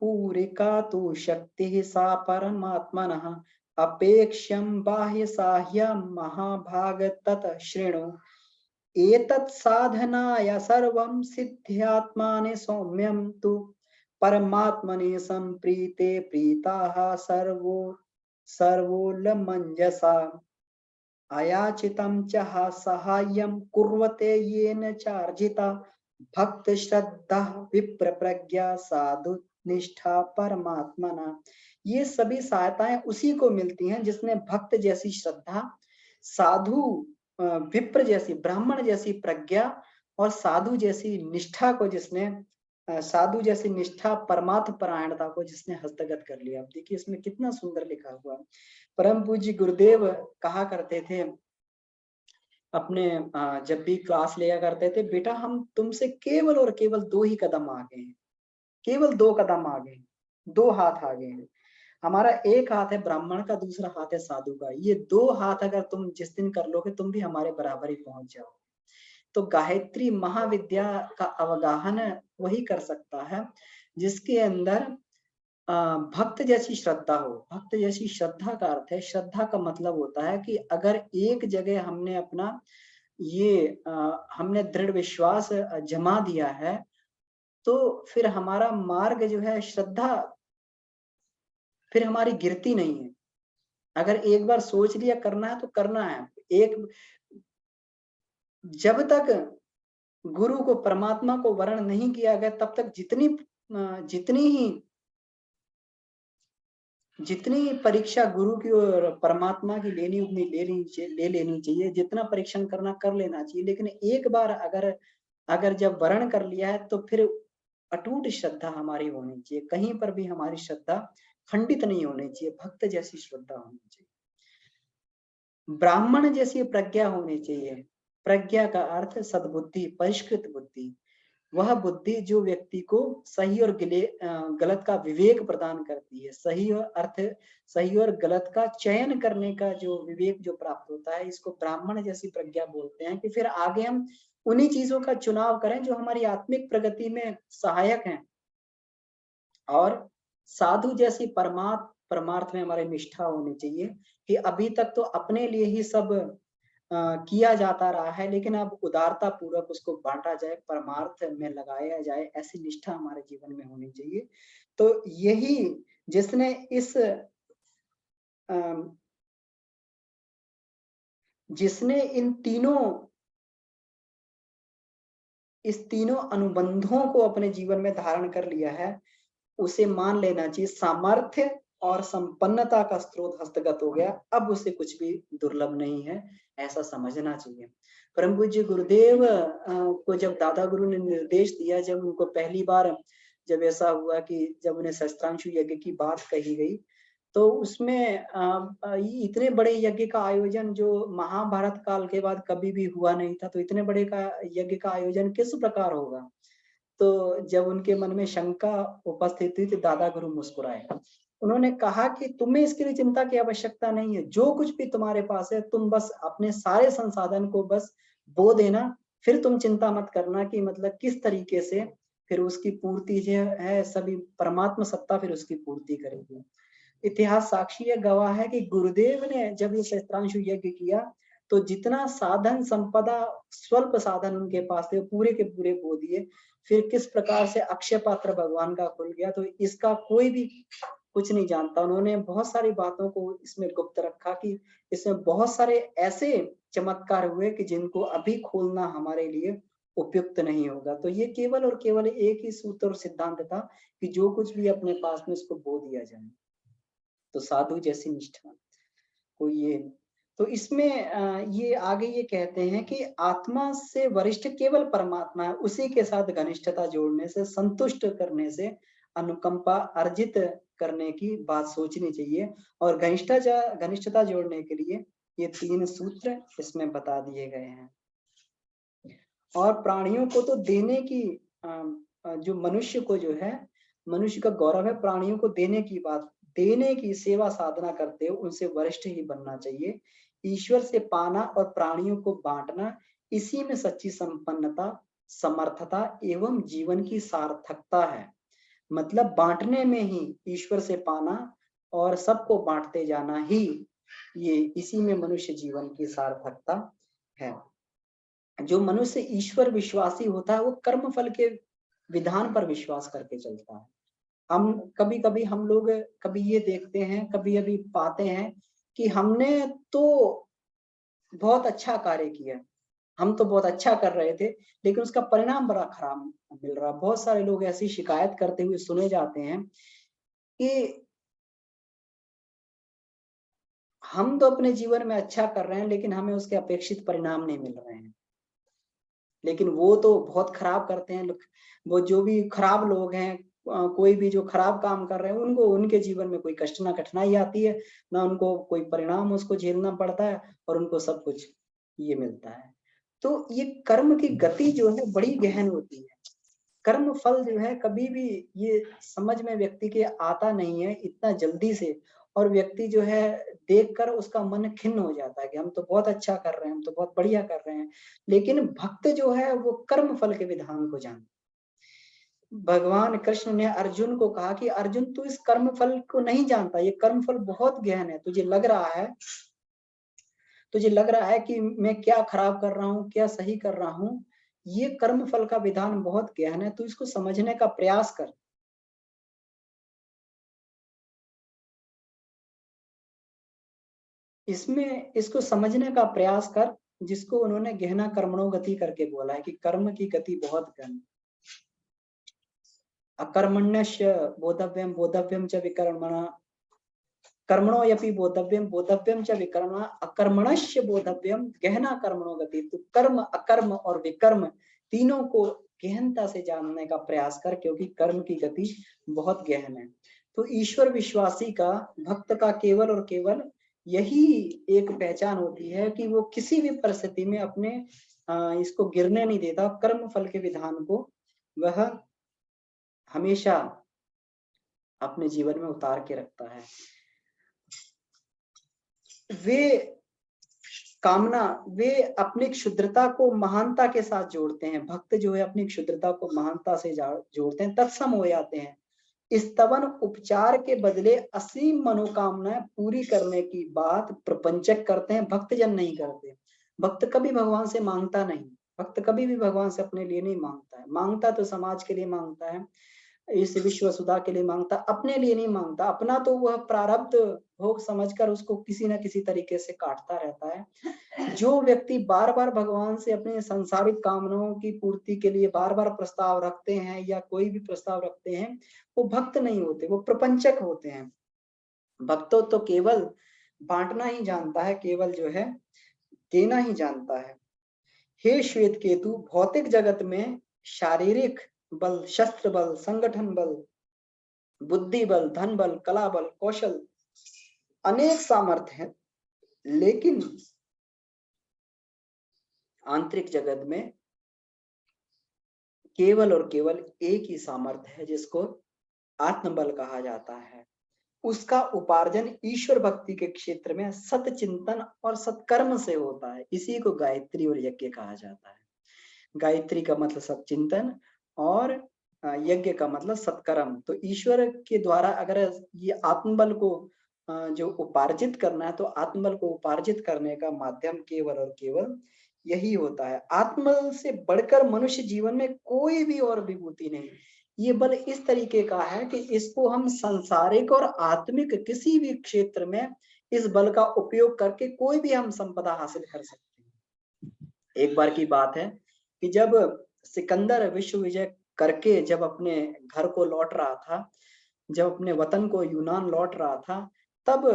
पूरिका तु शक्ति सा परमात्मनः अपेक्षम बाह्य साह्यम महाभाग तत् शृणु एतत् साधनाय सर्वं सिद्ध्यात्माने सौम्यं तु परमात्मने संप्रीते प्रीताः सर्वोल्लमञ्जसा अयाचितं च साहाय्यं कुर्वते येन चार्जिता भक्त श्रद्धा विप्र प्रज्ञा साधु निष्ठा परमात्मना। ये सभी सहायताएं उसी को मिलती हैं जिसने भक्त जैसी श्रद्धा, साधु विप्र जैसी ब्राह्मण जैसी प्रज्ञा और साधु जैसी निष्ठा को जिसने साधु जैसी निष्ठा परमात्म परायणता को जिसने हस्तगत कर लिया। अब देखिए इसमें कितना सुंदर लिखा हुआ। परम पूज्य गुरुदेव कहा करते थे अपने जब भी क्लास लिया करते थे, बेटा हम तुमसे केवल और केवल 2 ही कदम आगे हैं, केवल 2 कदम आगे हैं, 2 हाथ आगे हैं। हमारा एक हाथ है ब्राह्मण का, दूसरा हाथ है साधु का। ये 2 हाथ अगर तुम जिस दिन कर लोगे तुम भी हमारे बराबर ही पहुंच जाओगे। तो गायत्री महाविद्या का अवगाहन वही कर सकता है जिसके अंदर भक्त जैसी श्रद्धा हो। भक्त जैसी श्रद्धा का अर्थ है, श्रद्धा का मतलब होता है कि अगर एक जगह हमने अपना ये हमने दृढ़ विश्वास जमा दिया है तो फिर हमारा मार्ग जो है श्रद्धा फिर हमारी गिरती नहीं है। अगर एक बार सोच लिया करना है तो करना है। एक जब तक गुरु को परमात्मा को वर्ण नहीं किया गया तब तक जितनी ही जितनी परीक्षा गुरु की और परमात्मा की लेनी उतनी ले लेनी चाहिए। जितना परीक्षण करना कर लेना चाहिए, लेकिन एक बार अगर अगर जब वर्ण कर लिया है तो फिर अटूट श्रद्धा हमारी होनी चाहिए। कहीं पर भी हमारी श्रद्धा खंडित नहीं होनी चाहिए। भक्त जैसी श्रद्धा होनी चाहिए, ब्राह्मण जैसी प्रज्ञा होनी चाहिए। प्रज्ञा का अर्थ सद्बुद्धि, परिष्कृत बुद्धि। वह बुद्धि जो व्यक्ति को सही और गलत का विवेक प्रदान करती है। सही और गलत का चयन करने का जो विवेक जो प्राप्त होता है, इसको ब्राह्मण जैसी प्रज्ञा बोलते हैं। कि फिर आगे हम उन्हीं चीजों का चुनाव करें जो हमारी आत्मिक प्रगति में सहायक हैं। और साधु जैसी परमार्थ में हमारी निष्ठा होनी चाहिए कि अभी तक तो अपने लिए ही सब किया जाता रहा है, लेकिन अब उदारता पूर्वक उसको बांटा जाए, परमार्थ में लगाया जाए, ऐसी निष्ठा हमारे जीवन में होनी चाहिए। तो यही जिसने इस जिसने इस तीनों अनुबंधों को अपने जीवन में धारण कर लिया है, उसे मान लेना चाहिए सामर्थ्य और संपन्नता का स्रोत हस्तगत हो गया, अब उसे कुछ भी दुर्लभ नहीं है, ऐसा समझना चाहिए। परम पूज्य गुरुदेव को जब दादा गुरु ने निर्देश दिया, जब उनको पहली बार जब ऐसा हुआ कि जब उन्हें सहस्त्रांशु यज्ञ की बात कही गई, तो उसमें इतने बड़े यज्ञ का आयोजन जो महाभारत काल के बाद कभी भी हुआ नहीं था, तो इतने बड़े का यज्ञ का आयोजन किस प्रकार होगा? तो जब उनके मन में शंका उपस्थित हुई तो दादा गुरु मुस्कुराए। उन्होंने कहा कि तुम्हें इसके लिए चिंता की आवश्यकता नहीं है, जो कुछ भी तुम्हारे पास है तुम बस अपने सारे संसाधन को बस बो देना, फिर तुम चिंता मत करना कि मतलब किस तरीके से फिर उसकी पूर्ति जो है सभी परमात्मा सत्ता फिर उसकी पूर्ति करेगी। इतिहास साक्षी है, गवाह है कि गुरुदेव ने जब ये सहस्त्रांशु यज्ञ किया, तो जितना साधन संपदा स्वल्प साधन उनके पास थे पूरे के पूरे बो दिए। फिर किस प्रकार से अक्षय पात्र भगवान का खुल गया, तो इसका कोई भी कुछ नहीं जानता। उन्होंने बहुत सारी बातों को इसमें गुप्त रखा कि इसमें बहुत सारे ऐसे चमत्कार हुए कि जिनको अभी खोलना हमारे लिए उपयुक्त नहीं होगा। तो ये केवल और केवल एक ही सूत्र और सिद्धांत था कि जो कुछ भी अपने पास में उसको बो दिया जाए। तो साधु जैसी निष्ठा को ये, तो इसमें ये आगे ये कहते हैं कि आत्मा से वरिष्ठ केवल परमात्मा है, उसी के साथ घनिष्ठता जोड़ने से, संतुष्ट करने से, अनुकंपा अर्जित करने की बात सोचनी चाहिए। और घनिष्ठता जोड़ने के लिए ये 3 सूत्र इसमें बता दिए गए हैं। और प्राणियों को तो देने की जो मनुष्य को जो है, मनुष्य का गौरव है प्राणियों को देने की बात, देने की सेवा साधना करते हो उनसे वरिष्ठ ही बनना चाहिए। ईश्वर से पाना और प्राणियों को बांटना, इसी में सच्ची संपन्नता, समर्थता एवं जीवन की सार्थकता है। मतलब बांटने में ही ईश्वर से पाना और सबको बांटते जाना ही, ये इसी में मनुष्य जीवन की सार्थकता है। जो मनुष्य ईश्वर विश्वासी होता है वो कर्म फल के विधान पर विश्वास करके चलता है। हम कभी-कभी हम लोग कभी ये देखते हैं, कभी-कभी पाते हैं कि हमने तो बहुत अच्छा कार्य किया, हम तो बहुत अच्छा कर रहे थे, लेकिन उसका परिणाम बड़ा खराब मिल रहा। बहुत सारे लोग ऐसी शिकायत करते हुए सुने जाते हैं कि हम तो अपने जीवन में अच्छा कर रहे हैं, लेकिन हमें उसके अपेक्षित परिणाम नहीं मिल रहे हैं। लेकिन वो तो बहुत खराब करते हैं। वो जो भी खराब लोग हैं, कोई भी जो खराब काम कर रहे हैं, उनको उनके जीवन में कोई कष्ट ना कठिनाई आती है, ना उनको कोई परिणाम उसको झेलना पड़ता है, और उनको सब कुछ ये मिलता है। तो ये कर्म की गति जो है बड़ी गहन होती है। कर्म फल जो है कभी भी ये समझ में व्यक्ति के आता नहीं है इतना जल्दी से, और व्यक्ति जो है देखकर उसका मन खिन्न हो जाता है कि हम तो बहुत अच्छा कर रहे हैं, हम तो बहुत बढ़िया कर रहे हैं। लेकिन भक्त जो है वो कर्म फल के विधान को जानता। भगवान कृष्ण ने अर्जुन को कहा कि अर्जुन तू इस कर्म फल को नहीं जानता, ये कर्म फल बहुत गहन है, तुझे लग रहा है कि मैं क्या खराब कर रहा हूँ, क्या सही कर रहा हूँ। ये कर्म फल का विधान बहुत गहन है, तू इसको समझने का प्रयास कर। इसमें इसको समझने का प्रयास कर, जिसको उन्होंने गहना कर्मणों गति करके बोला है कि कर्म की गति बहुत गहन। अकर्मण्यस्य बोधव्यम बोधव्यम च विकर्मणा, कर्मणो यपि बोधव्यम बोधव्यम च विकर्मणा, अकर्मणस्य बोधव्यम गहना कर्मणो गति। तो कर्म अकर्म और विकर्म तीनों को गहनता से जानने का प्रयास कर, क्योंकि कर्म की गति बहुत गहन है। तो ईश्वर विश्वासी का, भक्त का केवल और केवल यही एक पहचान होती है कि वो किसी भी परिस्थिति में अपने इसको गिरने नहीं देता, कर्म फल के विधान को वह हमेशा अपने जीवन में उतार के रखता है। वे अपनी क्षुद्रता को महानता के साथ जोड़ते हैं। भक्त जो है अपनी क्षुद्रता को महानता से जोड़ते हैं, तत्सम हो जाते हैं। स्तवन उपचार के बदले असीम मनोकामनाएं पूरी करने की बात प्रपंचक करते हैं, भक्तजन नहीं करते। भक्त कभी भगवान से मांगता नहीं, भक्त कभी भी भगवान से अपने लिए नहीं मांगता है, मांगता तो समाज के लिए मांगता है। इस विश्व सुधा के लिए मांगता, अपने लिए नहीं मांगता। अपना तो वह प्रारब्ध भोग समझकर उसको किसी न किसी तरीके से काटता रहता है। जो व्यक्ति बार-बार भगवान से अपने सांसारिक कामनाओं की पूर्ति के लिए बार-बार प्रस्ताव रखते हैं या कोई भी प्रस्ताव रखते हैं, वो भक्त नहीं होते, वो प्रपंचक होते हैं। भक्तों तो केवल बाँटना ही जानता है, केवल जो है देना ही जानता है। हे श्वेत केतु, भौतिक जगत में शारीरिक बल, शस्त्र बल, संगठन बल, बुद्धि बल, धन बल, कला बल, कौशल अनेक सामर्थ्य हैं, लेकिन आंतरिक जगत में केवल और केवल एक ही सामर्थ्य है जिसको आत्मबल कहा जाता है। उसका उपार्जन ईश्वर भक्ति के क्षेत्र में सत चिंतन और सत्कर्म से होता है। इसी को गायत्री और यज्ञ कहा जाता है। गायत्री का मतलब सत्चिंतन और यज्ञ का मतलब सत्कर्म। तो ईश्वर के द्वारा अगर ये आत्मबल को जो उपार्जित करना है, तो आत्मबल को उपार्जित करने का माध्यम केवल और केवल यही होता है। आत्मबल से बढ़कर मनुष्य जीवन में कोई भी और विभूति नहीं। ये बल इस तरीके का है कि इसको हम सांसारिक और आत्मिक किसी भी क्षेत्र में इस बल का उपयोग करके कोई भी हम संपदा हासिल कर सकते हैं। एक बार की बात है कि जब सिकंदर विश्व विजय करके जब अपने घर को लौट रहा था, जब अपने वतन को यूनान लौट रहा था, तब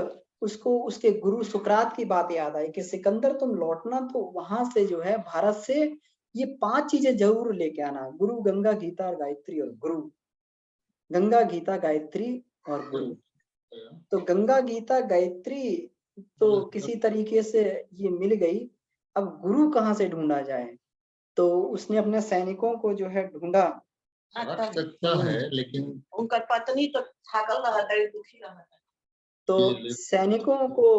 उसको उसके गुरु सुकरात की बात याद आई कि सिकंदर तुम लौटना तो वहां से जो है भारत से ये 5 चीजें जरूर लेके आना, गुरु, गंगा, गीता और गायत्री और गुरु। गंगा, गीता, गायत्री और गुरु। तो गंगा, गीता, गायत्री तो किसी तरीके से ये मिल गई, अब गुरु कहाँ से ढूंढा जाए? तो उसने अपने सैनिकों को जो है ढूंढा। अच्छा है, लेकिन उनका पत्नी तो थाकल रहा था, दुखी रहा था। तो सैनिकों को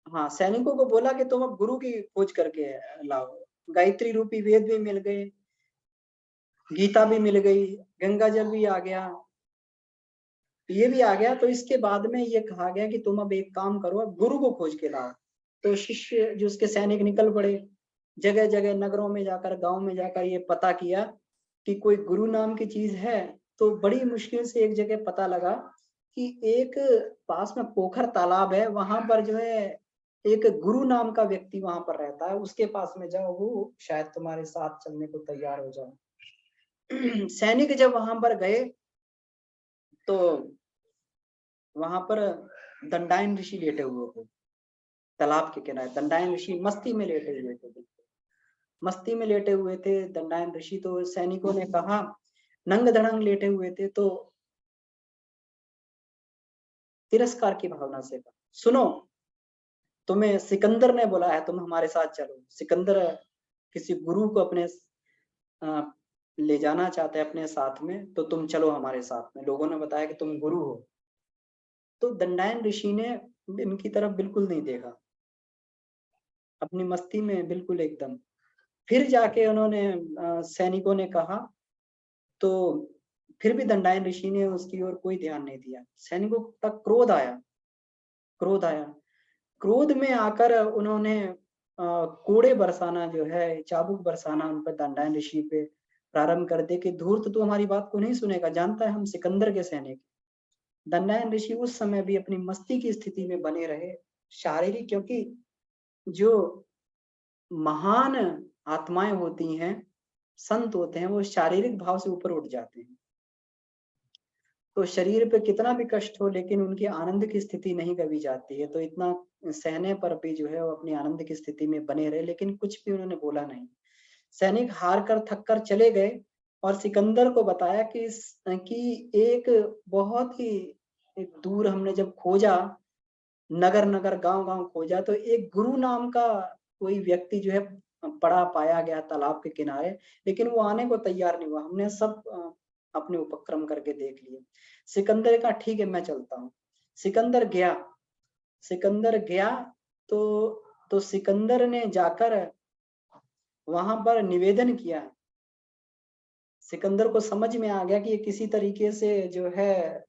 हाँ, सैनिकों को बोला कि तुम अब गुरु की खोज करके लाओ। गायत्री रूपी वेद भी मिल गए, गीता भी मिल गई, गंगा जल भी आ गया, ये भी आ गया। तो इसके बाद में ये कहा गया कि तुम अब एक काम करो, अब गुरु को खोज के लाओ। तो शिष्य जो उसके सैनिक निकल पड़े, जगह जगह नगरों में जाकर, गांव में जाकर ये पता किया कि कोई गुरु नाम की चीज है। तो बड़ी मुश्किल से एक जगह पता लगा कि एक पास में पोखर तालाब है, वहां पर जो है एक गुरु नाम का व्यक्ति वहां पर रहता है, उसके पास में जाओ, वो शायद तुम्हारे साथ चलने को तैयार हो जाए। सैनिक जब वहां पर गए तो वहां पर दंडायन ऋषि लेटे हुए थे तालाब के किनारे। दंडायन ऋषि मस्ती में लेटे हुए थे, मस्ती में लेटे हुए थे दंडायन ऋषि। तो सैनिकों ने कहा, नंग धड़ंग लेटे हुए थे, तो तिरस्कार की भावना से कहा, सुनो, तुम्हें सिकंदर ने बुलाया है, तुम हमारे साथ चलो। सिकंदर किसी गुरु को अपने ले जाना चाहते हैं अपने साथ में, तो तुम चलो हमारे साथ में। लोगों ने बताया कि तुम गुरु हो। तो दंडायन ऋषि ने इनकी तरफ बिल्कुल नहीं देखा, अपनी मस्ती में बिल्कुल एकदम। फिर जाके उन्होंने सैनिकों ने कहा, तो फिर भी दंडायन ऋषि ने उसकी ओर कोई ध्यान नहीं दिया। सैनिकों तक क्रोध आया, क्रोध आया। क्रोध में आकर उन्होंने कोड़े बरसाना, जो है चाबुक बरसाना उन पर, दंडायन ऋषि पे प्रारंभ कर दे कि धूर्त तो हमारी बात को नहीं सुनेगा, जानता है हम सिकंदर के सैनिक। दंडायन ऋषि उस समय भी अपनी मस्ती की स्थिति में बने रहे, शारीरिक, क्योंकि जो महान आत्माएं होती हैं, संत होते हैं, वो शारीरिक भाव से ऊपर उठ जाते हैं। तो शरीर पे कितना भी कष्ट हो, लेकिन उनकी आनंद की स्थिति नहीं कभी जाती है। तो इतना सहने पर भी जो है वो अपनी आनंद की स्थिति में बने रहे, लेकिन कुछ भी उन्होंने बोला नहीं। सैनिक हार कर थक कर चले गए और सिकंदर को बताया कि एक बहुत ही एक दूर हमने जब खोजा, नगर नगर गांव गांव खोजा, तो एक गुरु नाम का कोई व्यक्ति जो है पड़ा पाया गया तालाब के किनारे, लेकिन वो आने को तैयार नहीं हुआ। हमने सब अपने उपक्रम करके देख लिए। सिकंदर का ठीक है, मैं चलता हूँ। सिकंदर गया, सिकंदर गया तो सिकंदर ने जाकर वहां पर निवेदन किया। सिकंदर को समझ में आ गया कि ये किसी तरीके से जो है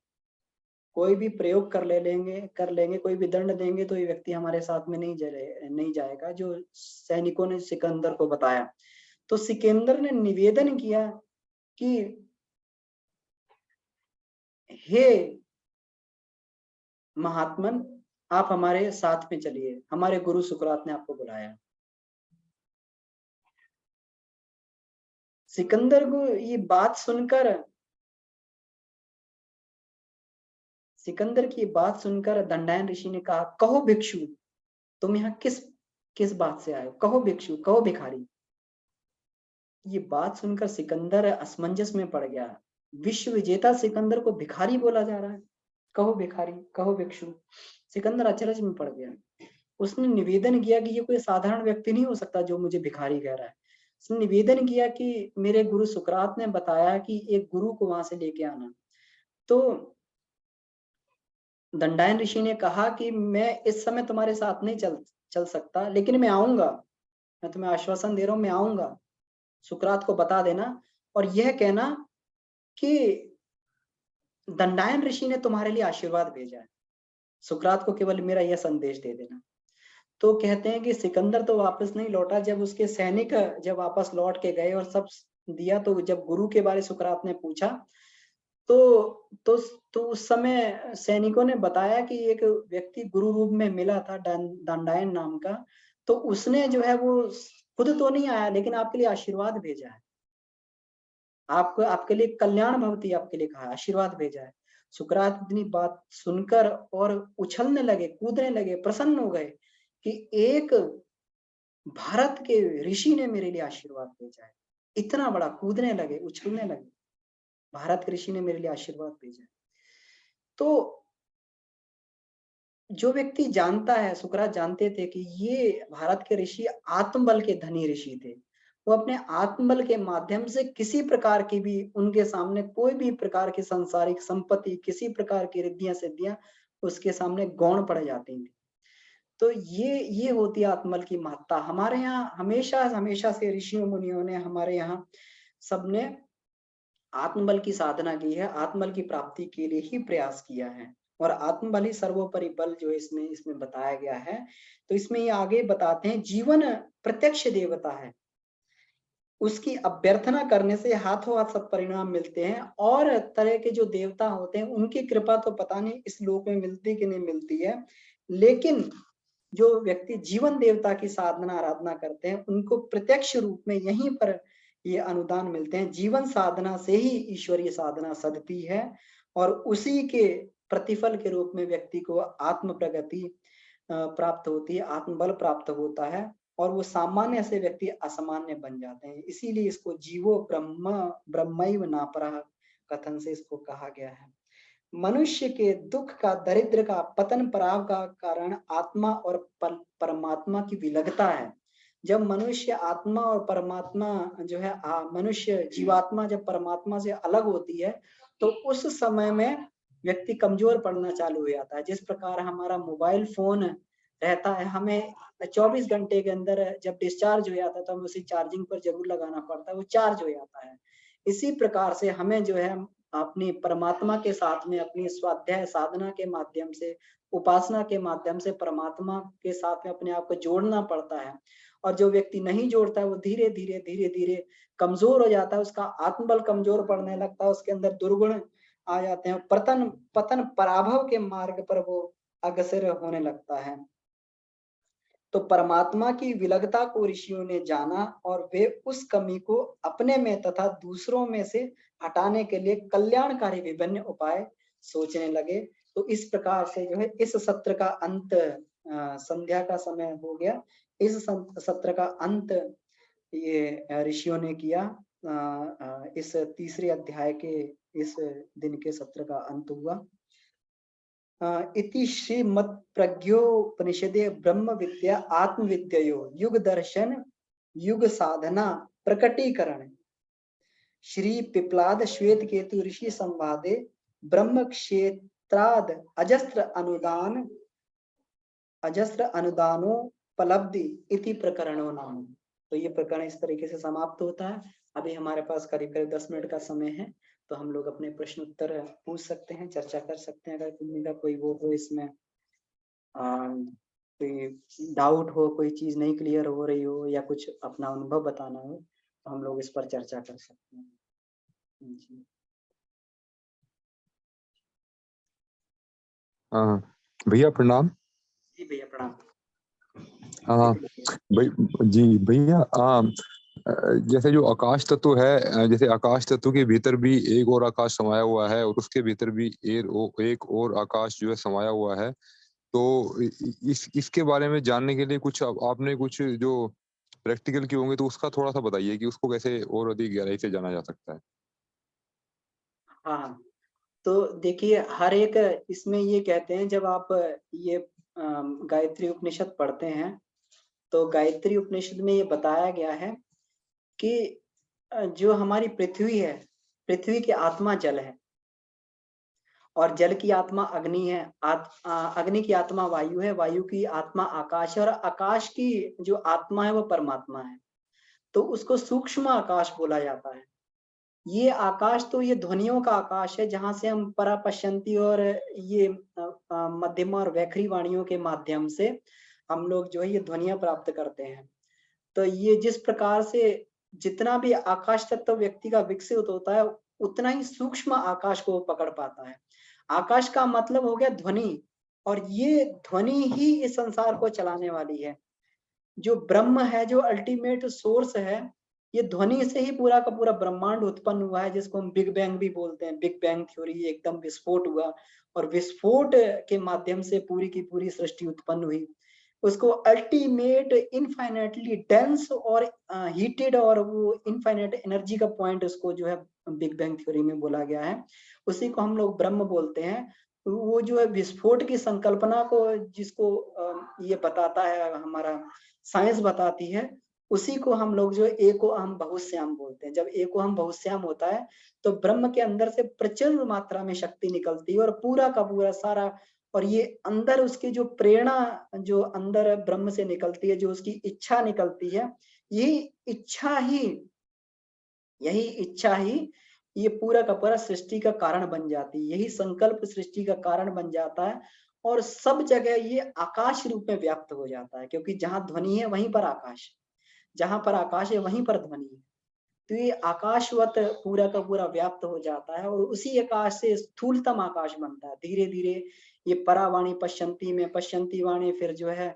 कोई भी प्रयोग कर लेंगे, कोई भी दंड देंगे तो ये व्यक्ति हमारे साथ में नहीं जाएगा, जो सैनिकों ने सिकंदर को बताया। तो सिकंदर ने निवेदन किया कि हे महात्मन, आप हमारे साथ में चलिए, हमारे गुरु सुकरात ने आपको बुलाया। सिकंदर को ये बात सुनकर, सिकंदर की बात सुनकर दंडायन ऋषि ने कहा, कहो भिक्षु, तुम यहाँ किस किस बात से आए हो? कहो भिक्षु, कहो भिखारी। ये बात सुनकर सिकंदर असमंजस में पड़ गया। विश्व विजेता सिकंदर को भिखारी बोला जा रहा है। कहो भिखारी, कहो भिक्षु। सिकंदर अचरज में पड़ गया। उसने निवेदन किया कि ये कोई साधारण व्यक्ति नहीं हो सकता जो मुझे भिखारी कह रहा है। उसने निवेदन किया कि मेरे गुरु सुकरात ने बताया कि एक गुरु को वहां से लेके आना। तो दंडायन ऋषि ने कहा कि मैं इस समय तुम्हारे साथ नहीं चल सकता, लेकिन मैं आऊंगा। मैं तुम्हें आश्वासन दे रहा हूं, मैं आऊंगा। सुकरात को बता देना और यह कहना कि दंडायन ऋषि ने तुम्हारे लिए आशीर्वाद भेजा है। सुकरात को केवल मेरा यह संदेश दे देना। तो कहते हैं कि सिकंदर तो वापस नहीं लौटा। जब उसके सैनिक जब वापस लौट के गए और सब दिया, तो जब गुरु के बारे सुकरात ने पूछा, तो तो तो उस समय सैनिकों ने बताया कि एक व्यक्ति गुरु रूप में मिला था, दंडायन नाम का। तो उसने जो है वो खुद तो नहीं आया, लेकिन आपके लिए आशीर्वाद भेजा है। आपको, आपके लिए कल्याण भवती, आपके लिए कहा, आशीर्वाद भेजा है। सुकरात इतनी बात सुनकर और उछलने लगे, कूदने लगे, प्रसन्न हो गए कि एक भारत के ऋषि ने मेरे लिए आशीर्वाद भेजा है। इतना बड़ा, कूदने लगे, उछलने लगे, भारत के ऋषि ने मेरे लिए आशीर्वाद भेजा है। तो जो व्यक्ति जानता है, सुकरात जानते थे कि ये भारत के ऋषि आत्मबल के धनी ऋषि थे। वो अपने आत्मबल के माध्यम से किसी प्रकार की भी, उनके सामने कोई भी प्रकार की सांसारिक संपत्ति, किसी प्रकार की रिद्धियां सिद्धियां उसके सामने गौण पड़ जाती थी। तो ये होती है आत्मबल की महत्ता। हमारे यहाँ हमेशा हमेशा से ऋषियों मुनियों ने, हमारे यहाँ सबने आत्मबल की साधना की है, आत्मबल की प्राप्ति के लिए ही प्रयास किया है। और आत्मबल ही सर्वोपरि बल जो इसमें इसमें बताया गया है। तो इसमें ये आगे बताते हैं, जीवन प्रत्यक्ष देवता है, उसकी अभ्यर्थना करने से हाथों हाथ सत्परिणाम मिलते हैं। और तरह के जो देवता होते हैं उनकी कृपा तो पता नहीं इस लोक में मिलती कि नहीं मिलती है, लेकिन जो व्यक्ति जीवन देवता की साधना आराधना करते हैं उनको प्रत्यक्ष रूप में यहीं पर ये अनुदान मिलते हैं। जीवन साधना से ही ईश्वरीय साधना सधती है और उसी के प्रतिफल के रूप में व्यक्ति को आत्म प्रगति प्राप्त होती है, आत्मबल प्राप्त होता है और वो सामान्य से व्यक्ति असामान्य बन जाते हैं। इसीलिए इसको जीवो ब्रह्म ब्रह्मैव नापरः कथन से इसको कहा गया है। मनुष्य के दुख का, दरिद्र का, पतन पराव का कारण आत्मा और परमात्मा की विलगता है। जब मनुष्य आत्मा और परमात्मा जो है, मनुष्य जीवात्मा जब परमात्मा से अलग होती है तो उस समय में व्यक्ति कमजोर पड़ना चालू हो जाता है। जिस प्रकार हमारा मोबाइल फोन रहता है, हमें 24 घंटे के अंदर जब डिस्चार्ज हो जाता है तो हमें उसे चार्जिंग पर जरूर लगाना पड़ता है, वो चार्ज हो जाता है। इसी प्रकार से हमें जो है अपनी परमात्मा के साथ में अपनी स्वाध्याय साधना के माध्यम से, उपासना के माध्यम से परमात्मा के साथ में अपने आप को जोड़ना पड़ता है। और जो व्यक्ति नहीं जोड़ता है वो धीरे धीरे धीरे धीरे कमजोर हो जाता है, उसका आत्मबल कमजोर पड़ने लगता है, उसके अंदर दुर्गुण आ जाते हैं, पतन पतन पराभव के मार्ग पर वो अग्रसर होने लगता है। तो परमात्मा की विलगता को ऋषियों ने जाना और वे उस कमी को अपने में तथा दूसरों में से हटाने के लिए कल्याणकारी विभिन्न उपाय सोचने लगे। तो इस प्रकार से जो है इस सत्र का अंत, संध्या का समय हो गया, इस सत्र का अंत ये ऋषियों ने किया। इस तीसरे अध्याय के इस दिन के सत्र का अंत हुआ। इति श्रीमत् प्रज्ञोपनिषदे ब्रह्म विद्या आत्म विद्ययो युग दर्शन युग साधना प्रकटीकरण श्री पिपलाद श्वेत केतु ऋषि संवादे ब्रह्म क्षेत्राद अजस्त्र अनुदानोपलब्धि इति प्रकरणो नाम। तो ये प्रकरण इस तरीके से समाप्त होता है। अभी हमारे पास करीब करीब 10 मिनट का समय है, तो हम लोग अपने प्रश्न उत्तर पूछ सकते हैं, चर्चा कर सकते हैं। अगर किसी का कोई वो हो, इसमें कोई डाउट हो, कोई चीज नहीं क्लियर हो रही हो या कुछ अपना अनुभव बताना हो, तो हम लोग इस पर चर्चा कर सकते हैं। जी। हाँ, भैया प्रणाम। जी भैया प्रणाम। हाँ, भाई जी भैया जैसे जो आकाश तत्व है जैसे आकाश तत्व के भीतर भी एक और आकाश समाया हुआ है और उसके भीतर भी एक और आकाश जो है समाया हुआ है। तो इसके बारे में जानने के लिए कुछ आपने कुछ जो प्रैक्टिकल किए होंगे तो उसका थोड़ा-सा बताइए कि उसको कैसे और अधिक गहराई से जाना जा सकता है? हाँ, हाँ। तो देखिए हर एक इसमें ये कहते हैं जब आप ये गायत्री उपनिषद पढ़ते हैं, तो गायत्री उपनिषद में ये बताया गया है कि जो हमारी पृथ्वी है, पृथ्वी की आत्मा जल है और जल की आत्मा अग्नि है, अग्नि की आत्मा वायु है, वायु की आत्मा आकाश है और आकाश की जो आत्मा है वो परमात्मा है। तो उसको सूक्ष्म आकाश बोला जाता है। ये आकाश तो ये ध्वनियों का आकाश है जहाँ से हम परापश्यंती और ये मध्यमा और वैखरी वाणियों के माध्यम से हम लोग जो है ये ध्वनियाँ प्राप्त करते हैं। तो ये जिस प्रकार से जितना भी आकाश तत्व व्यक्ति का विकसित होता है, उतना ही सूक्ष्म आकाश को वो पकड़ पाता है। आकाश का मतलब हो गया ध्वनि और ये ध्वनि ही इस संसार को चलाने वाली है। जो ब्रह्म है, जो अल्टीमेट सोर्स है, ये ध्वनि से ही पूरा का पूरा ब्रह्मांड उत्पन्न हुआ है जिसको हम बिग बैंग भी बोलते हैं। बिग बैंग थ्योरी एकदम विस्फोट हुआ और विस्फोट के माध्यम से पूरी की पूरी सृष्टि उत्पन्न हुई। उसको अल्टीमेट इनफाइनाइटली डेंस और हीटेड और वो इनफाइनाइट एनर्जी का पॉइंट उसको जो है बिग बैंग थ्योरी में बोला गया है। उसी को हम लोग ब्रह्म बोलते हैं। वो जो है विस्फोट की संकल्पना को जिसको ये बताता है हमारा साइंस बताती है, उसी को हम लोग जो एको अहम बहुश्याम बोलते हैं। जब एको अहम बहुश्याम होता है, तो ब्रह्म के अंदर से प्रचुर मात्रा में शक्ति निकलती है और पूरा का पूरा सारा और ये अंदर उसकी जो प्रेरणा जो अंदर ब्रह्म से निकलती है, जो उसकी इच्छा निकलती है, यही इच्छा ही यही इच्छा ही ये पूरा का पूरा सृष्टि का कारण बन जाती है। यही संकल्प सृष्टि का कारण बन जाता है और सब जगह ये आकाश रूप में व्याप्त हो जाता है क्योंकि जहाँ ध्वनि है वहीं पर आकाश है, जहाँ पर आकाश है वहीं पर ध्वनि है। तो ये आकाशवत पूरा का पूरा व्याप्त हो जाता है और उसी आकाश से स्थूलतम आकाश बनता है। धीरे-धीरे ये परावाणी पश्यंती में, पश्यंती वाणी फिर जो है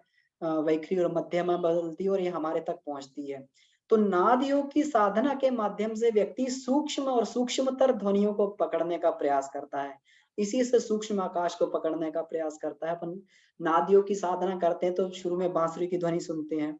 वैखरी और मध्यमा बदलती है और ये हमारे तक पहुँचती है। तो नाद योग की साधना के माध्यम से व्यक्ति सूक्ष्म और सूक्ष्मतर ध्वनियों को पकड़ने का प्रयास करता है। इसी से सूक्ष्म आकाश को पकड़ने का प्रयास करता है। अपन नाद योग की साधना करते हैं तो शुरू में बांसुरी की ध्वनि सुनते हैं।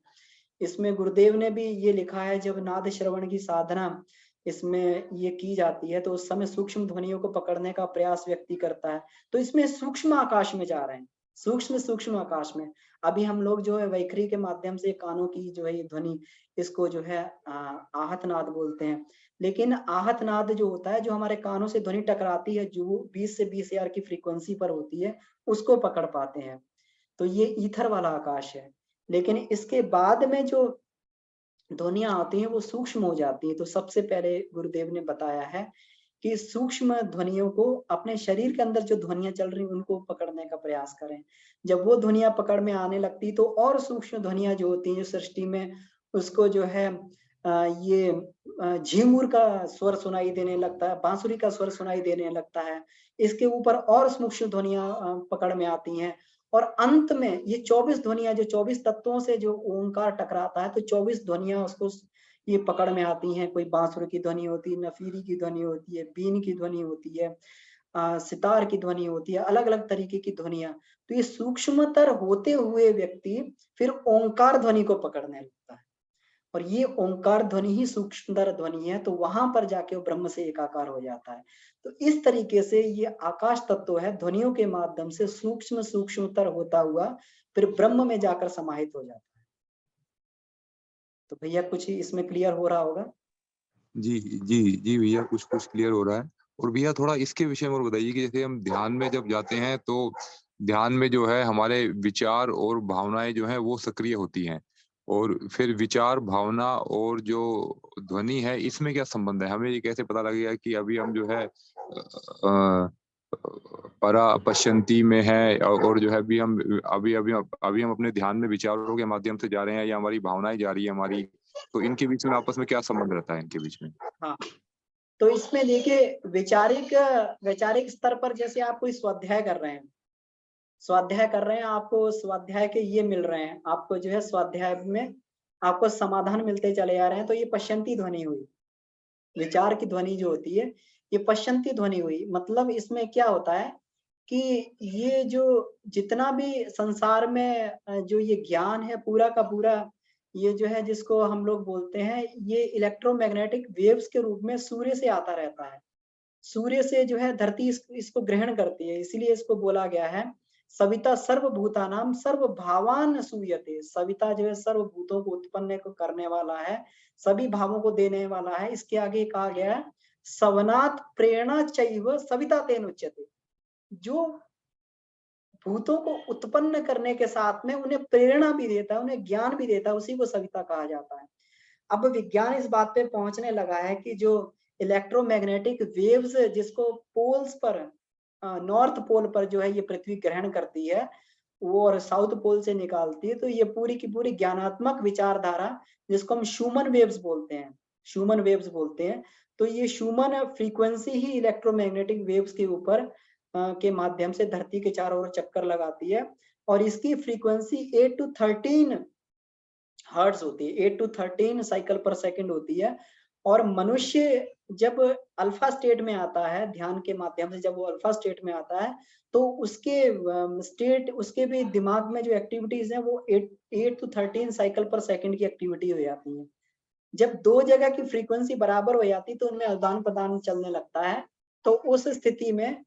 इसमें गुरुदेव ने भी ये लिखा है जब नाद श्रवण की साधना इसमें ये की जाती है तो उस समय सूक्ष्म ध्वनियों को पकड़ने का प्रयास व्यक्ति करता है। तो इसमें सूक्ष्म आकाश में जा रहे हैं, सूक्ष्म आकाश में। अभी हम लोग जो है वैखरी के माध्यम से कानों की जो है ये ध्वनि इसको जो है आहत नाद बोलते हैं। लेकिन आहत नाद जो होता है जो हमारे कानों से ध्वनि टकराती है जो 20 से 20 हज़ार की फ्रीक्वेंसी पर होती है, उसको पकड़ पाते हैं। तो ये ईथर वाला आकाश है। लेकिन इसके बाद में जो ध्वनियाँ आती हैं वो सूक्ष्म हो जाती हैं। तो सबसे पहले गुरुदेव ने बताया है कि सूक्ष्म ध्वनियों को अपने शरीर के अंदर जो ध्वनियाँ चल रही हैं उनको पकड़ने का प्रयास करें। जब वो ध्वनियाँ पकड़ में आने लगती तो और सूक्ष्म ध्वनियाँ जो होती हैं जो सृष्टि में उसको जो है ये झिंगुर का स्वर सुनाई देने लगता है, बांसुरी का स्वर सुनाई देने लगता है। इसके ऊपर और सूक्ष्म ध्वनियाँ पकड़ में आती हैं और अंत में ये 24 ध्वनियाँ जो 24 तत्वों से जो ओंकार टकराता है तो 24 ध्वनियाँ उसको ये पकड़ में आती हैं। कोई बांसुरी की ध्वनि होती है, नफीरी की ध्वनि होती है, बीन की ध्वनि होती है, सितार की ध्वनि होती है, अलग-अलग तरीके की ध्वनियाँ। तो ये सूक्ष्मतर होते हुए व्यक्ति फिर ओंकार ध्वनि को पकड़ने लगता है। और ये ओंकार ध्वनि ही सूक्ष्मतर ध्वनि है, तो वहाँ पर जाके वो ब्रह्म से एकाकार हो जाता है। तो इस तरीके से ये आकाश तत्व है, ध्वनियों के माध्यम से सूक्ष्मतर होता हुआ फिर ब्रह्म में जाकर समाहित हो जाता है। तो भैया कुछ इसमें क्लियर हो रहा होगा? जी, जी, जी भैया कुछ-कुछ क्लियर हो रहा है। और भैया थोड़ा इसके विषय में और बताइए कि जैसे हम ध्यान में जब जाते हैं तो ध्यान में जो है हमारे विचार और भावनाएँ जो हैं वो सक्रिय होती हैं। और फिर विचार, भावना और जो ध्वनि है इसमें क्या संबंध है? हमें ये कैसे पता लगेगा कि अभी हम जो है परा पश्यंती में है और जो है अभी हम अपने ध्यान में विचारों के माध्यम से जा रहे हैं या हमारी भावनाएँ जा रही है हमारी, तो इनके बीच में आपस में क्या संबंध रहता है इनके बीच में? हाँ, तो इसमें देखिए वैचारिक स्तर पर जैसे आप कोई स्वाध्याय कर रहे हैं, आपको स्वाध्याय के ये मिल रहे हैं, आपको जो है स्वाध्याय में आपको समाधान मिलते चले आ रहे हैं, तो ये पश्यंती ध्वनि हुई। विचार की ध्वनि जो होती है, ये पश्यंती ध्वनि हुई। मतलब इसमें क्या होता है कि ये जो जितना भी संसार में जो ये ज्ञान है पूरा का पूरा, ये जो है जिसको हम लोग बोलते हैं, ये इलेक्ट्रोमैग्नेटिक वेव्स के रूप में सूर्य से आता रहता है। सूर्य से जो है धरती इसको ग्रहण करती है, इसीलिए इसको बोला गया है सविता सर्वभूतानां सर्वभावान सूयते। सविता जो है सर्वभूतों को उत्पन्न को करने वाला है, सभी भावों को देने वाला है। इसके आगे कहा गया है सवनात् प्रेरणा चैव सविता तेन उच्यते। जो भूतों को उत्पन्न करने के साथ में उन्हें प्रेरणा भी देता है, उन्हें ज्ञान भी देता है, उसी को सविता कहा जाता है। अब विज्ञान इस बात पे पहुंचने लगा है कि जो इलेक्ट्रोमैग्नेटिक वेव्स जिसको पोल्स पर नॉर्थ पोल पर जो है ये पृथ्वी ग्रहण करती है, वो और साउथ पोल से निकालती है, तो ये पूरी की पूरी ज्ञानात्मक विचारधारा जिसको हम शूमन वेव्स बोलते हैं, शूमन वेव्स बोलते हैं। तो ये शूमन फ्रीक्वेंसी ही इलेक्ट्रोमैग्नेटिक वेव्स के ऊपर के माध्यम से धरती के चारों ओर चक्कर लगाती है, और इसकी फ्रीक्वेंसी 8 to 13 हर्ट्ज होती है, 8 to 13 साइकिल पर सेकंड होती है। और मनुष्य जब अल्फा स्टेट में आता है, ध्यान के माध्यम से जब वो अल्फा स्टेट में आता है, तो उसके स्टेट उसके भी दिमाग में जो एक्टिविटीज है वो 8 to 13 साइकिल पर सेकंड की एक्टिविटी हो जाती है। जब दो जगह की फ्रीक्वेंसी बराबर हो जाती है तो उनमें आदान प्रदान चलने लगता है। तो उस स्थिति में,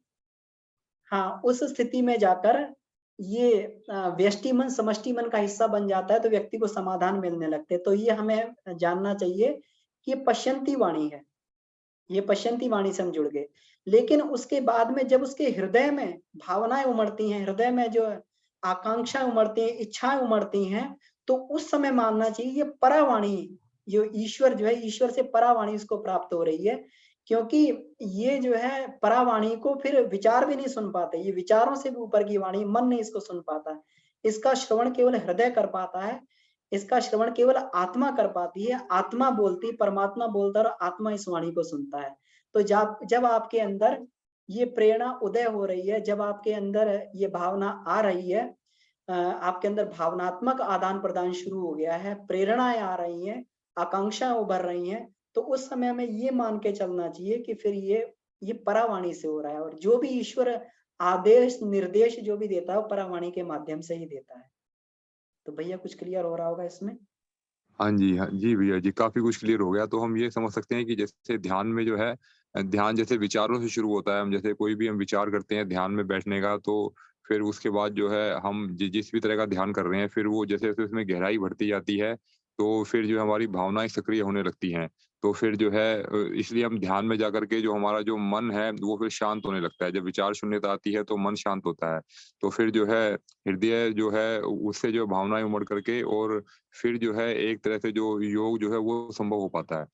हाँ, उस स्थिति में जाकर ये व्यष्टि मन समष्टि मन का हिस्सा बन जाता है, तो व्यक्ति को समाधान मिलने लगते हैं। तो ये हमें जानना चाहिए कि ये पश्यंती वाणी है, ये पश्यंती वाणी से हम जुड़ गए। लेकिन उसके बाद में जब उसके हृदय में भावनाएं उमड़ती हैं, हृदय में जो आकांक्षाएं उमड़ती हैं, इच्छाएं उमड़ती हैं, तो उस समय मानना चाहिए ये परावाणी, जो ईश्वर जो है, ईश्वर से परावाणी इसको प्राप्त हो रही है। क्योंकि ये जो है परावाणी को फिर विचार भी नहीं सुन पाते, ये विचारों से भी ऊपर की वाणी, मन नहीं इसको सुन पाता। इसका श्रवण केवल हृदय कर पाता है, इसका श्रवण केवल आत्मा कर पाती है। आत्मा बोलती, परमात्मा बोलता, और आत्मा इस वाणी को सुनता है। तो जब आपके अंदर ये प्रेरणा उदय हो रही है, जब आपके अंदर ये भावना आ रही है, आपके अंदर भावनात्मक आदान प्रदान शुरू हो गया है, प्रेरणाएं आ रही हैं, आकांक्षाएं उभर रही हैं, तो उस समय में ये मान के चलना चाहिए कि फिर ये परावाणी से हो रहा है। और जो भी ईश्वर आदेश निर्देश जो भी देता है वो परावाणी के माध्यम से ही देता है। तो भैया कुछ क्लियर हो रहा होगा इसमें? हाँ जी, हाँ जी भैया जी, काफ़ी कुछ क्लियर हो गया। तो हम ये समझ सकते हैं कि जैसे ध्यान में जो है ध्यान जैसे विचारों से शुरू होता है। हम जैसे कोई भी हम विचार करते हैं ध्यान में बैठने का, तो फिर उसके बाद जो है हम जिस भी तरह का ध्यान कर रहे हैं, फिर वो जैसे-जैसे उसमें गहराई बढ़ती जाती है, तो फिर जो हमारी भावनाएँ सक्रिय होने लगती हैं। तो फिर जो है इसलिए हम ध्यान में जाकर के जो हमारा जो मन है, वो फिर शांत होने लगता है। जब विचार शून्यता आती है, तो मन शांत होता है। तो फिर जो है हृदय जो है उससे जो भावनाएँ उमड़ करके और फिर जो है एक तरह से जो योग जो है वो संभव हो पाता है।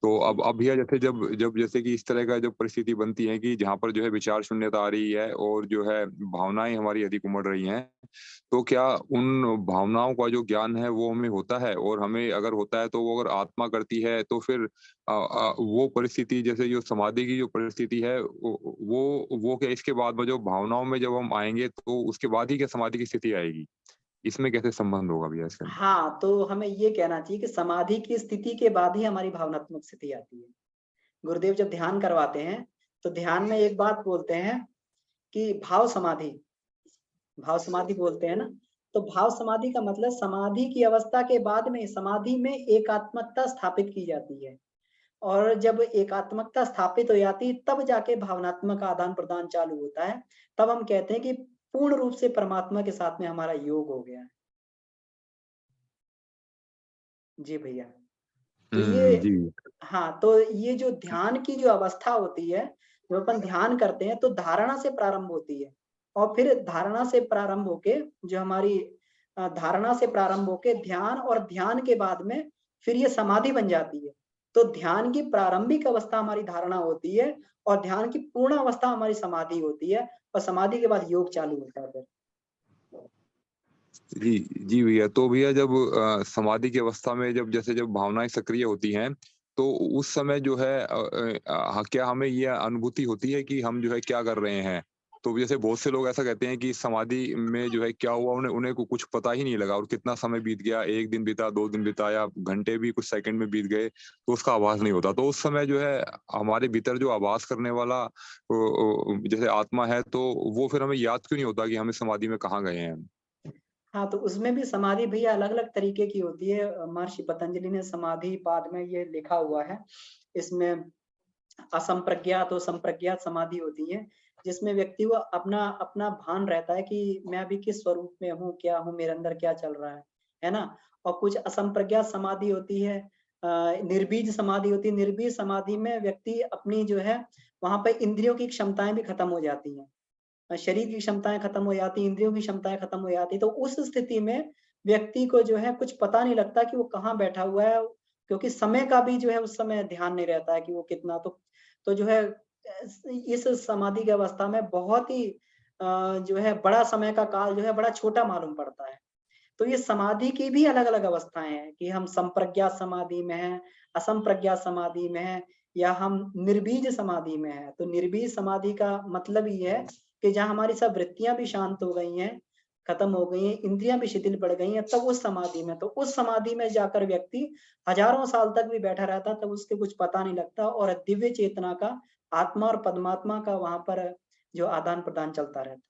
तो अब भैया जैसे जब जब जैसे कि इस तरह का जब परिस्थिति बनती है कि जहाँ पर जो है विचार शून्यता आ रही है और जो है भावनाएँ हमारी अधिक उमड़ रही हैं, तो क्या उन भावनाओं का जो ज्ञान है वो हमें होता है? और हमें अगर होता है तो वो अगर आत्मा करती है तो फिर वो परिस्थिति जैसे जो समाधि की जो परिस्थिति है वो क्या इसके बाद में जो भावनाओं में जब हम आएँगे तो उसके बाद ही क्या समाधि की स्थिति आएगी? इसमें कैसे संबंध होगा भैया इसके अंदर? हाँ, तो हमें ये कहना चाहिए कि समाधि की स्थिति के बाद ही हमारी भावनात्मक स्थिति आती है। गुरुदेव जब ध्यान करवाते हैं, तो ध्यान में एक बात बोलते हैं कि भाव समाधि बोलते हैं ना। तो भाव समाधि का मतलब समाधि की अवस्था के बाद में समाधि में एकात्मकता स्थापित की जाती है। और जब एकात्मकता स्थापित हो जाती है, तब जाके भावनात्मक आदान प्रदान चालू होता है। तब हम कहते हैं कि पूर्ण रूप से परमात्मा के साथ में हमारा योग हो गया है। जी भैया। तो ये, जी। हाँ, तो ये जो ध्यान की जो अवस्था होती है, जब अपन ध्यान करते हैं तो धारणा से प्रारंभ होती है, और फिर धारणा से प्रारंभ होके जो हमारी धारणा से प्रारंभ होके ध्यान, और ध्यान के बाद में फिर ये समाधि बन जाती है। तो ध्यान की प्रारंभिक अवस्था हमारी धारणा होती है, और ध्यान की पूर्ण अवस्था हमारी समाधि होती है, और समाधि के बाद योग चालू होता है फिर। जी, जी भैया। तो भैया जब समाधि की अवस्था में जब जैसे जब भावनाएँ सक्रिय होती हैं, तो उस समय जो है क्या हमें ये अनुभूति होती है कि हम जो है क्या कर रहे हैं? तो जैसे बहुत से लोग ऐसा कहते हैं कि समाधि में जो है क्या हुआ, उन्हें उन्हें को कुछ पता ही नहीं लगा और कितना समय बीत गया, 1 दिन बीता, 2 दिन बीता या घंटे भी कुछ सेकंड में बीत गए, तो उसका आभास नहीं होता। तो उस समय जो है हमारे भीतर जो आभास करने वाला जैसे आत्मा है, तो वो फिर हमें याद क्यों नहीं होता कि हम इस समाधि में कहाँ गए हैं? हाँ, तो उसमें भी समाधि भैया अलग-अलग तरीके की होती है। महर्षि पतंजलि ने समाधि पाद में ये लिखा हुआ है। इसमें असंप्रज्ञात और संप्रज्ञात समाधि होती है, जिसमें व्यक्ति को अपना अपना भान रहता है कि मैं अभी किस स्वरूप में हूँ, क्या हूँ, मेरे अंदर क्या चल रहा है ना? और कुछ असंप्रज्ञात समाधि होती है, निर्बीज समाधि होती है। निर्बीज समाधि में व्यक्ति अपनी जो है, वहाँ पे इंद्रियों की क्षमताएँ भी खत्म हो जाती हैं। शरीर की क्षमताएँ खत्म हो जाती हैं, इंद्रियों की क्षमताएँ खत्म हो जाती हैं। तो उस स्थिति में व्यक्ति को जो है कुछ पता नहीं लगता कि वो कहाँ बैठा हुआ है, क्योंकि समय का भी जो है उस समय ध्यान नहीं रहता है कि वो कितना तो जो है इस समाधि की अवस्था में बहुत ही जो है बड़ा समय का काल जो है बड़ा छोटा मालूम पड़ता है। तो ये समाधि की भी अलग-अलग अवस्थाएँ हैं कि हम संप्रज्ञात समाधि में हैं, असंप्रज्ञात समाधि में हैं या हम निर्बीज समाधि में हैं। तो निर्बीज समाधि का मतलब ये है कि जहाँ हमारी सब वृत्तियाँ भी शांत हो गई हैं, खत्म हो गई हैं, इंद्रियाँ भी शिथिल पड़ गई हैं, तब उस समाधि में तो उस समाधि में जाकर व्यक्ति हज़ारों साल तक भी बैठा रहता है, तब उसके कुछ पता नहीं लगता और दिव्य चेतना का, आत्मा और परमात्मा का वहाँ पर जो आदान-प्रदान चलता रहता है।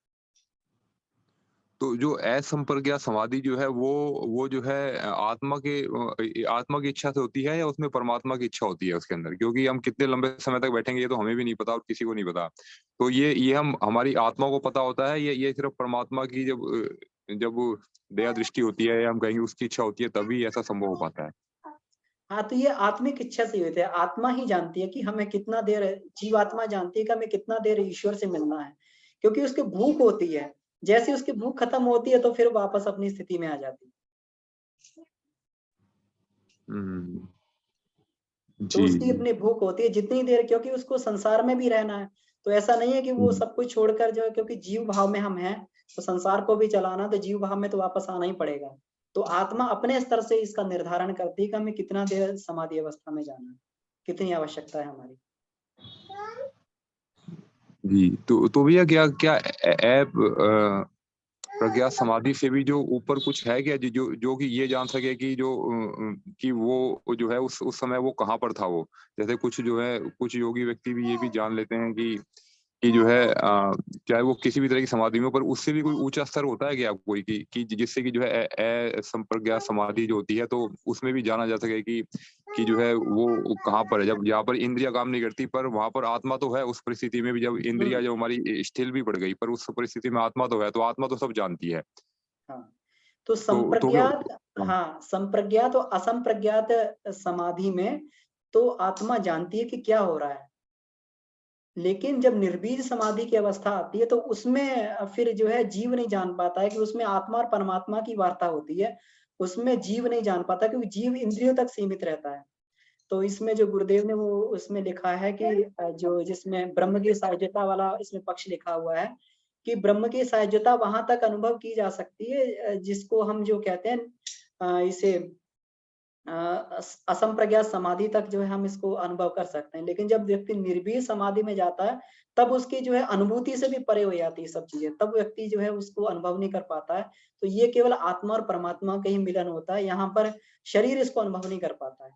तो जो असंप्रज्ञात समाधि जो है वो जो है आत्मा की इच्छा से होती है या उसमें परमात्मा की इच्छा होती है उसके अंदर? क्योंकि हम कितने लंबे समय तक बैठेंगे ये तो हमें भी नहीं पता और किसी को नहीं पता। तो ये हम हमारी आत्मा को पता होता है, ये सिर्फ़ परमात्मा की जब दया दृष्टि होती है या हम कहेंगे उसकी इच्छा होती है तभी ऐसा संभव हो पाता है? हाँ, तो ये आत्मिक इच्छा से ही होते हैं। आत्मा ही जानती है कि हमें कितना देर जीवात्मा जानती है कि हमें कितना देर ईश्वर से मिलना है। क्योंकि उसकी भूख होती है। जैसे उसकी भूख खत्म होती है तो फिर वापस अपनी स्थिति में आ जाती है। हुँ, तो जी, उसकी जी। अपनी भूख होती है जितनी देर, क्योंकि उसको संसार में भी रहना है। तो ऐसा नहीं है कि वो हुँ। सब कुछ छोड़कर जो है, क्योंकि जीव भाव में हम हैं, तो संसार को भी चलाना तो जीव भाव में तो वापस आना ही पड़ेगा। तो आत्मा अपने स्तर से इसका निर्धारण करती है कि हमें कितना देर समाधि अवस्था में जाना है, कितनी आवश्यकता है हमारी। जी, तो भैया क्या क्या ऐप प्रज्ञा समाधि से भी जो ऊपर कुछ है क्या जो कि ये जान सके कि कि वो जो है उस समय वो कहाँ पर था वो? जैसे कुछ जो है कुछ योगी व्यक्ति भी ये भी जान लेते हैं कि जो है चाहे वो किसी भी तरह की समाधि में हो पर उससे भी कोई ऊँचा स्तर होता है क्या कोई कि जिससे कि जो है संप्रज्ञात समाधि जो होती है तो उसमें भी जाना जा सके कि जो है वो कहाँ पर है? जब जहाँ पर इंद्रियाँ काम नहीं करती पर वहाँ पर आत्मा तो है उस परिस्थिति में भी जब इंद्रियाँ हुँ। जो हमारी स्थिर भी पड़ गई पर उस परिस्थिति में आत्मा तो है, तो आत्मा तो सब जानती है। हाँ, तो तो फिर संप्रज्ञात, हाँ, हाँ, संप्रज्ञात और असंप्रज्ञात समाधि में तो आत्मा जानती है कि क्या हो रहा है। लेकिन जब निर्बीज समाधि की अवस्था आती है तो उसमें फिर जो है जीव नहीं जान पाता है कि उसमें आत्मा और परमात्मा की वार्ता होती है। उसमें जीव नहीं जान पाता क्योंकि जीव इंद्रियों तक सीमित रहता है। तो इसमें जो गुरुदेव ने वो उसमें लिखा है कि जो जिसमें ब्रह्म की सहजता वाला इसमें पक्ष लिखा हुआ है कि ब्रह्म की सहजता वहाँ तक अनुभव की जा सकती है जिसको हम जो कहते हैं इसे असंप्रज्ञात समाधि तक जो है हम इसको अनुभव कर सकते हैं। लेकिन जब व्यक्ति निर्बीज समाधि में जाता है, तब उसकी जो है अनुभूति से भी परे हो जाती है सब चीज़ें। तब व्यक्ति जो है उसको अनुभव नहीं कर पाता है। तो ये केवल आत्मा और परमात्मा का ही मिलन होता है। यहाँ पर शरीर इसको अनुभव नहीं कर पाता है।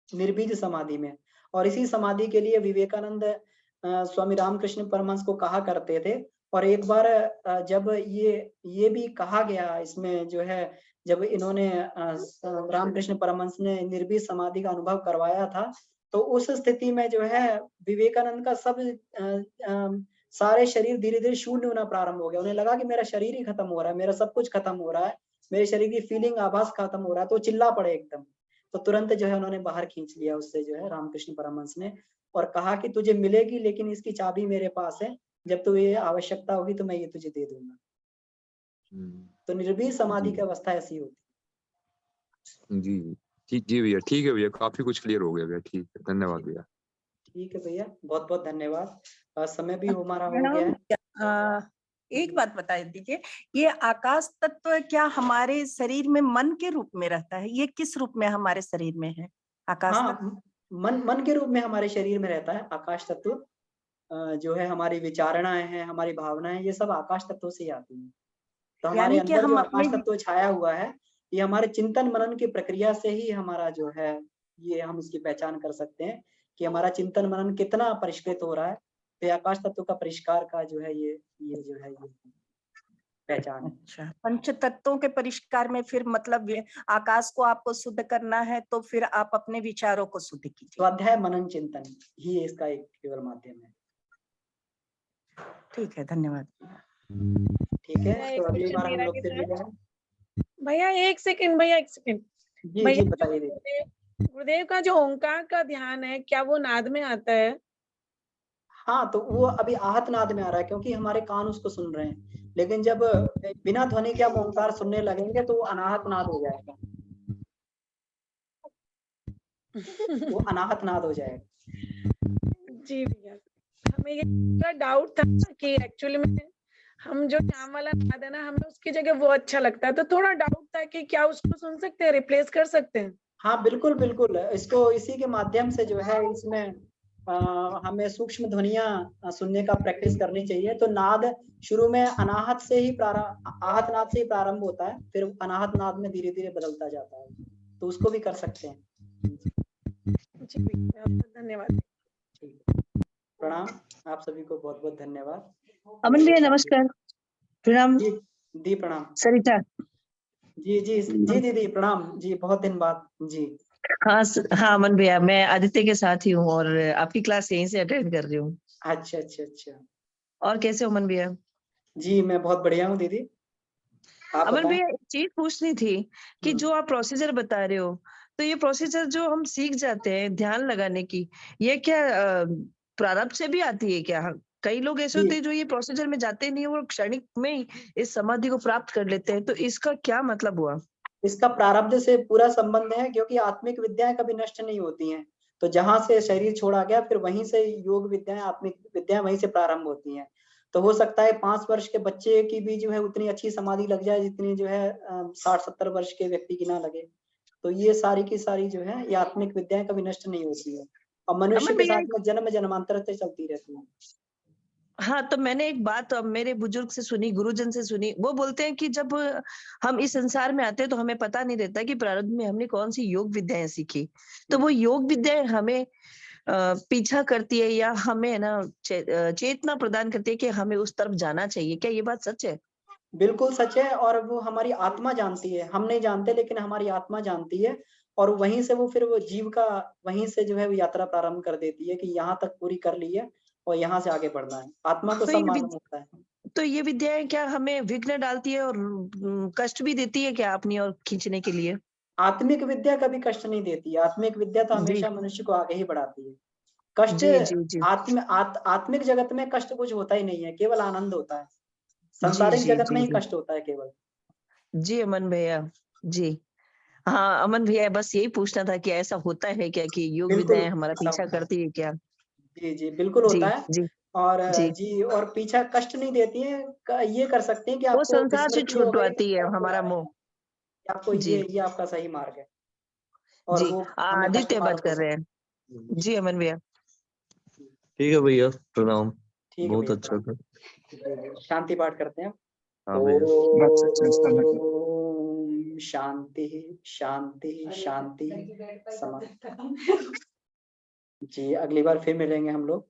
निर्बीज समाधि में। और इसी समाधि के लिए विवेकानंद स्वामी रामकृष्ण परमहंस को कहा करते थे। और एक बार जब ये भी कहा गया इसमें जो है, जब इन्होंने रामकृष्ण परमहंस ने निर्बीज समाधि का अनुभव करवाया था, तो उस स्थिति में जो है विवेकानंद का सब सारे शरीर धीरे-धीरे शून्य होना प्रारंभ हो गया। उन्हें लगा कि मेरा शरीर ही खत्म हो रहा है, मेरा सब कुछ खत्म हो रहा है, मेरे शरीर की फीलिंग आभास खत्म हो रहा है, तो चिल्ला पड़े एकदम। तो तुरंत जो है उन्होंने बाहर खींच लिया उससे जो है रामकृष्ण परमहंस ने, और कहा कि तुझे मिलेगी लेकिन इसकी चाबी मेरे पास है, जब तुझे आवश्यकता होगी तो मैं ये तुझे दे दूँगा। हुँ, तो निर्बीज समाधि जी, की अवस्था ऐसी होती जी, जी भैया, ठीक है भैया, काफ़ी कुछ क्लियर हो गया भैया, ठीक है, है। धन्यवाद भैया। ठीक है भैया, बहुत-बहुत धन्यवाद। समय भी हमारा हो गया मैडम, है। एक बात बता दीजिए, ये आकाश तत्व क्या हमारे शरीर में मन के रूप में रहता है? ये किस रूप में हमारे शरीर में है? आकाश हाँ, तत्व? मन के रूप में हमारे शरीर में रहता है आकाश तत्व। जो है हमारी विचारणाएँ हैं, हमारी भावनाएँ, ये सब आकाश तत्व से ही आती हैं। तो हमारे यानी कि अंदर जो हम आकाश अपने तत्व छाया हुआ है, ये हमारे चिंतन मनन की प्रक्रिया से ही हमारा जो है, ये हम इसकी पहचान कर सकते हैं कि हमारा चिंतन मनन कितना परिष्कृत हो रहा है। तो ये आकाश तत्व का परिष्कार का जो है ये जो है ये पहचान है। अच्छा, पंच तत्वों के परिष्कार में फिर मतलब आकाश को आपको शुद्ध करना है तो फिर आप अपने विचारों को शुद्ध कीजिए। स्वाध्याय मनन चिंतन ही इसका एक केवल माध्यम है। ठीक है, धन्यवाद। ठीक है, भैया, तो एक अगली क्वेश्चन बार हम मेरा लोग भी फिर था। मिलेंगे। भैया एक सेकंड, भैया एक सेकंड। जी, भैया जी जो बताइए दीदी। गुरुदेव का जो ओंकार का ध्यान है, क्या वो नाद में आता है? हाँ, तो वो अभी आहत नाद में आ रहा है क्योंकि हमारे कान उसको सुन रहे हैं। लेकिन जब बिना ध्वनि के हम ओंकार सुनने लगेंगे तो वो अनाहत नाद हो जाएगा। वो अनाहत नाद हो जाएगा। जी भैया, हमें ये थोड़ा डाउट था कि एक्चुअली में हम जो शाम वाला नाद है ना, हमें उसकी जगह वो अच्छा लगता है, तो थोड़ा डाउट था कि क्या उसको सुन सकते हैं, रिप्लेस कर सकते हैं? हाँ, बिल्कुल, बिल्कुल। इसको इसी के माध्यम से जो है इसमें हमें सूक्ष्म ध्वनियाँ सुनने का प्रैक्टिस करनी चाहिए। तो नाद शुरू में अनाहत से ही आहत नाद से ही प्रारंभ होता है, फिर अनाहत नाद में धीरे-धीरे बदलता जाता है। तो उसको भी कर सकते हैं। जी भैया, धन्यवाद। ठीक है। प्रणाम, आप सभी को बहुत-बहुत धन्यवाद। अमन भैया नमस्कार, प्रणाम। जी, दी प्रणाम। सरिता। जी, जी, जी दीदी प्रणाम। जी, बहुत दिन बाद। जी। हाँ हाँ अमन भैया, मैं आदित्य के साथ ही हूँ और आपकी क्लास यहीं से अटेंड कर रही हूँ। अच्छा, अच्छा, अच्छा। और कैसे हो अमन भैया? जी, मैं बहुत बढ़िया हूँ दीदी। आप अमन बताएं। भैया एक चीज पूछनी थी कि जो आप प्रोसीजर बता रहे हो, तो ये प्रोसीजर जो हम सीख जाते हैं ध्यान लगाने की, ये क्या प्रारब्ध से भी आती है क्या? कई लोग ऐसे होते जी, हैं जो ये प्रोसीजर में जाते नहीं, वो क्षणिक में ही इस समाधि को प्राप्त कर लेते हैं, तो इसका क्या मतलब हुआ? इसका प्रारब्ध से पूरा संबंध है क्योंकि आत्मिक विद्याएँ कभी नष्ट नहीं होती हैं। तो जहाँ से शरीर छोड़ा गया फिर वहीं से योग विद्याएँ, आत्मिक विद्याएँ वहीं से प्रारंभ होती हैं। तो हो सकता है 5 वर्ष के बच्चे की भी जो है उतनी अच्छी समाधि लग जाए जितनी जो है 60-70 वर्ष के व्यक्ति की ना लगे। तो ये सारी की सारी जो है ये आत्मिक विद्याएँ कभी नष्ट नहीं होती है। और मनुष्य अमन के भैया साथ में जन्म-जन्मांतर से चलती रहती है। हाँ, तो मैंने एक बात मेरे बुजुर्ग से सुनी, गुरुजन से सुनी। वो बोलते हैं कि जब हम इस संसार में आते हैं तो हमें पता नहीं रहता कि प्रारब्ध में हमने कौन सी योग विद्याएं सीखी। तो वो योग विद्याएं हमें पीछा करती है या हमें है ना चेतना प्रदान करती है कि हमें उस तरफ जाना चाहिए। क्या ये बात सच है? बिल्कुल सच है और वो हमारी आत्मा जानती है। हम नहीं जानते लेकिन हमारी आत्मा जानती है और वहीं से वो फिर वो जीव का वहीं से जो है वो यात्रा प्रारंभ कर देती है कि यहाँ तक पूरी कर ली है और यहाँ से आगे बढ़ना है। आत्मा को तो सब ये मालूम विद होता है। तो ये विद्याएं क्या हमें विघ्न डालती है और कष्ट भी देती है क्या अपनी ओर खींचने के लिए? आत्मिक विद्या कभी कष्ट नहीं देती है। आत्मिक विद्या तो जी, हमेशा मनुष्य को आगे ही बढ़ाती है। कष्ट जी, जी, जी। आत्मिक जगत में कष्ट कुछ होता ही नहीं है, केवल आनंद होता है। जी, सांसारिक जी, जगत में जी, ही जी। कष्ट होता है केवल। जी, अमन भैया। जी। हाँ, अमन भैया बस यही पूछना था कि ऐसा होता है क्या कि योग बिल्कुल, विद्याएँ हमारा ऐसा पीछा होता है। करती है क्या? जी, जी, बिल्कुल जी, होता है जी, और जी। जी और पीछा कष्ट नहीं देती है। ये कर सकती हैं कि वो आपको संसार से स्मृति हो गई छुड़वाती है और आपको हमारा याद है मोह। कि आपको जी, ये आपका सही मार्ग है और जी। वो हमें कष्ट आदित्य बात मार्ग हो कर रहे हैं। सकता है। जी, अमन भैया। ठीक है भैया, प्रणाम। ठीक है बहुत भैया अच्छा प्रणाम। था। जी, जी, शांति पाठ करते हैं। हाँ भैया। ओम शांति शांति शांति समा। जी, अगली बार फिर मिलेंगे हम लोग।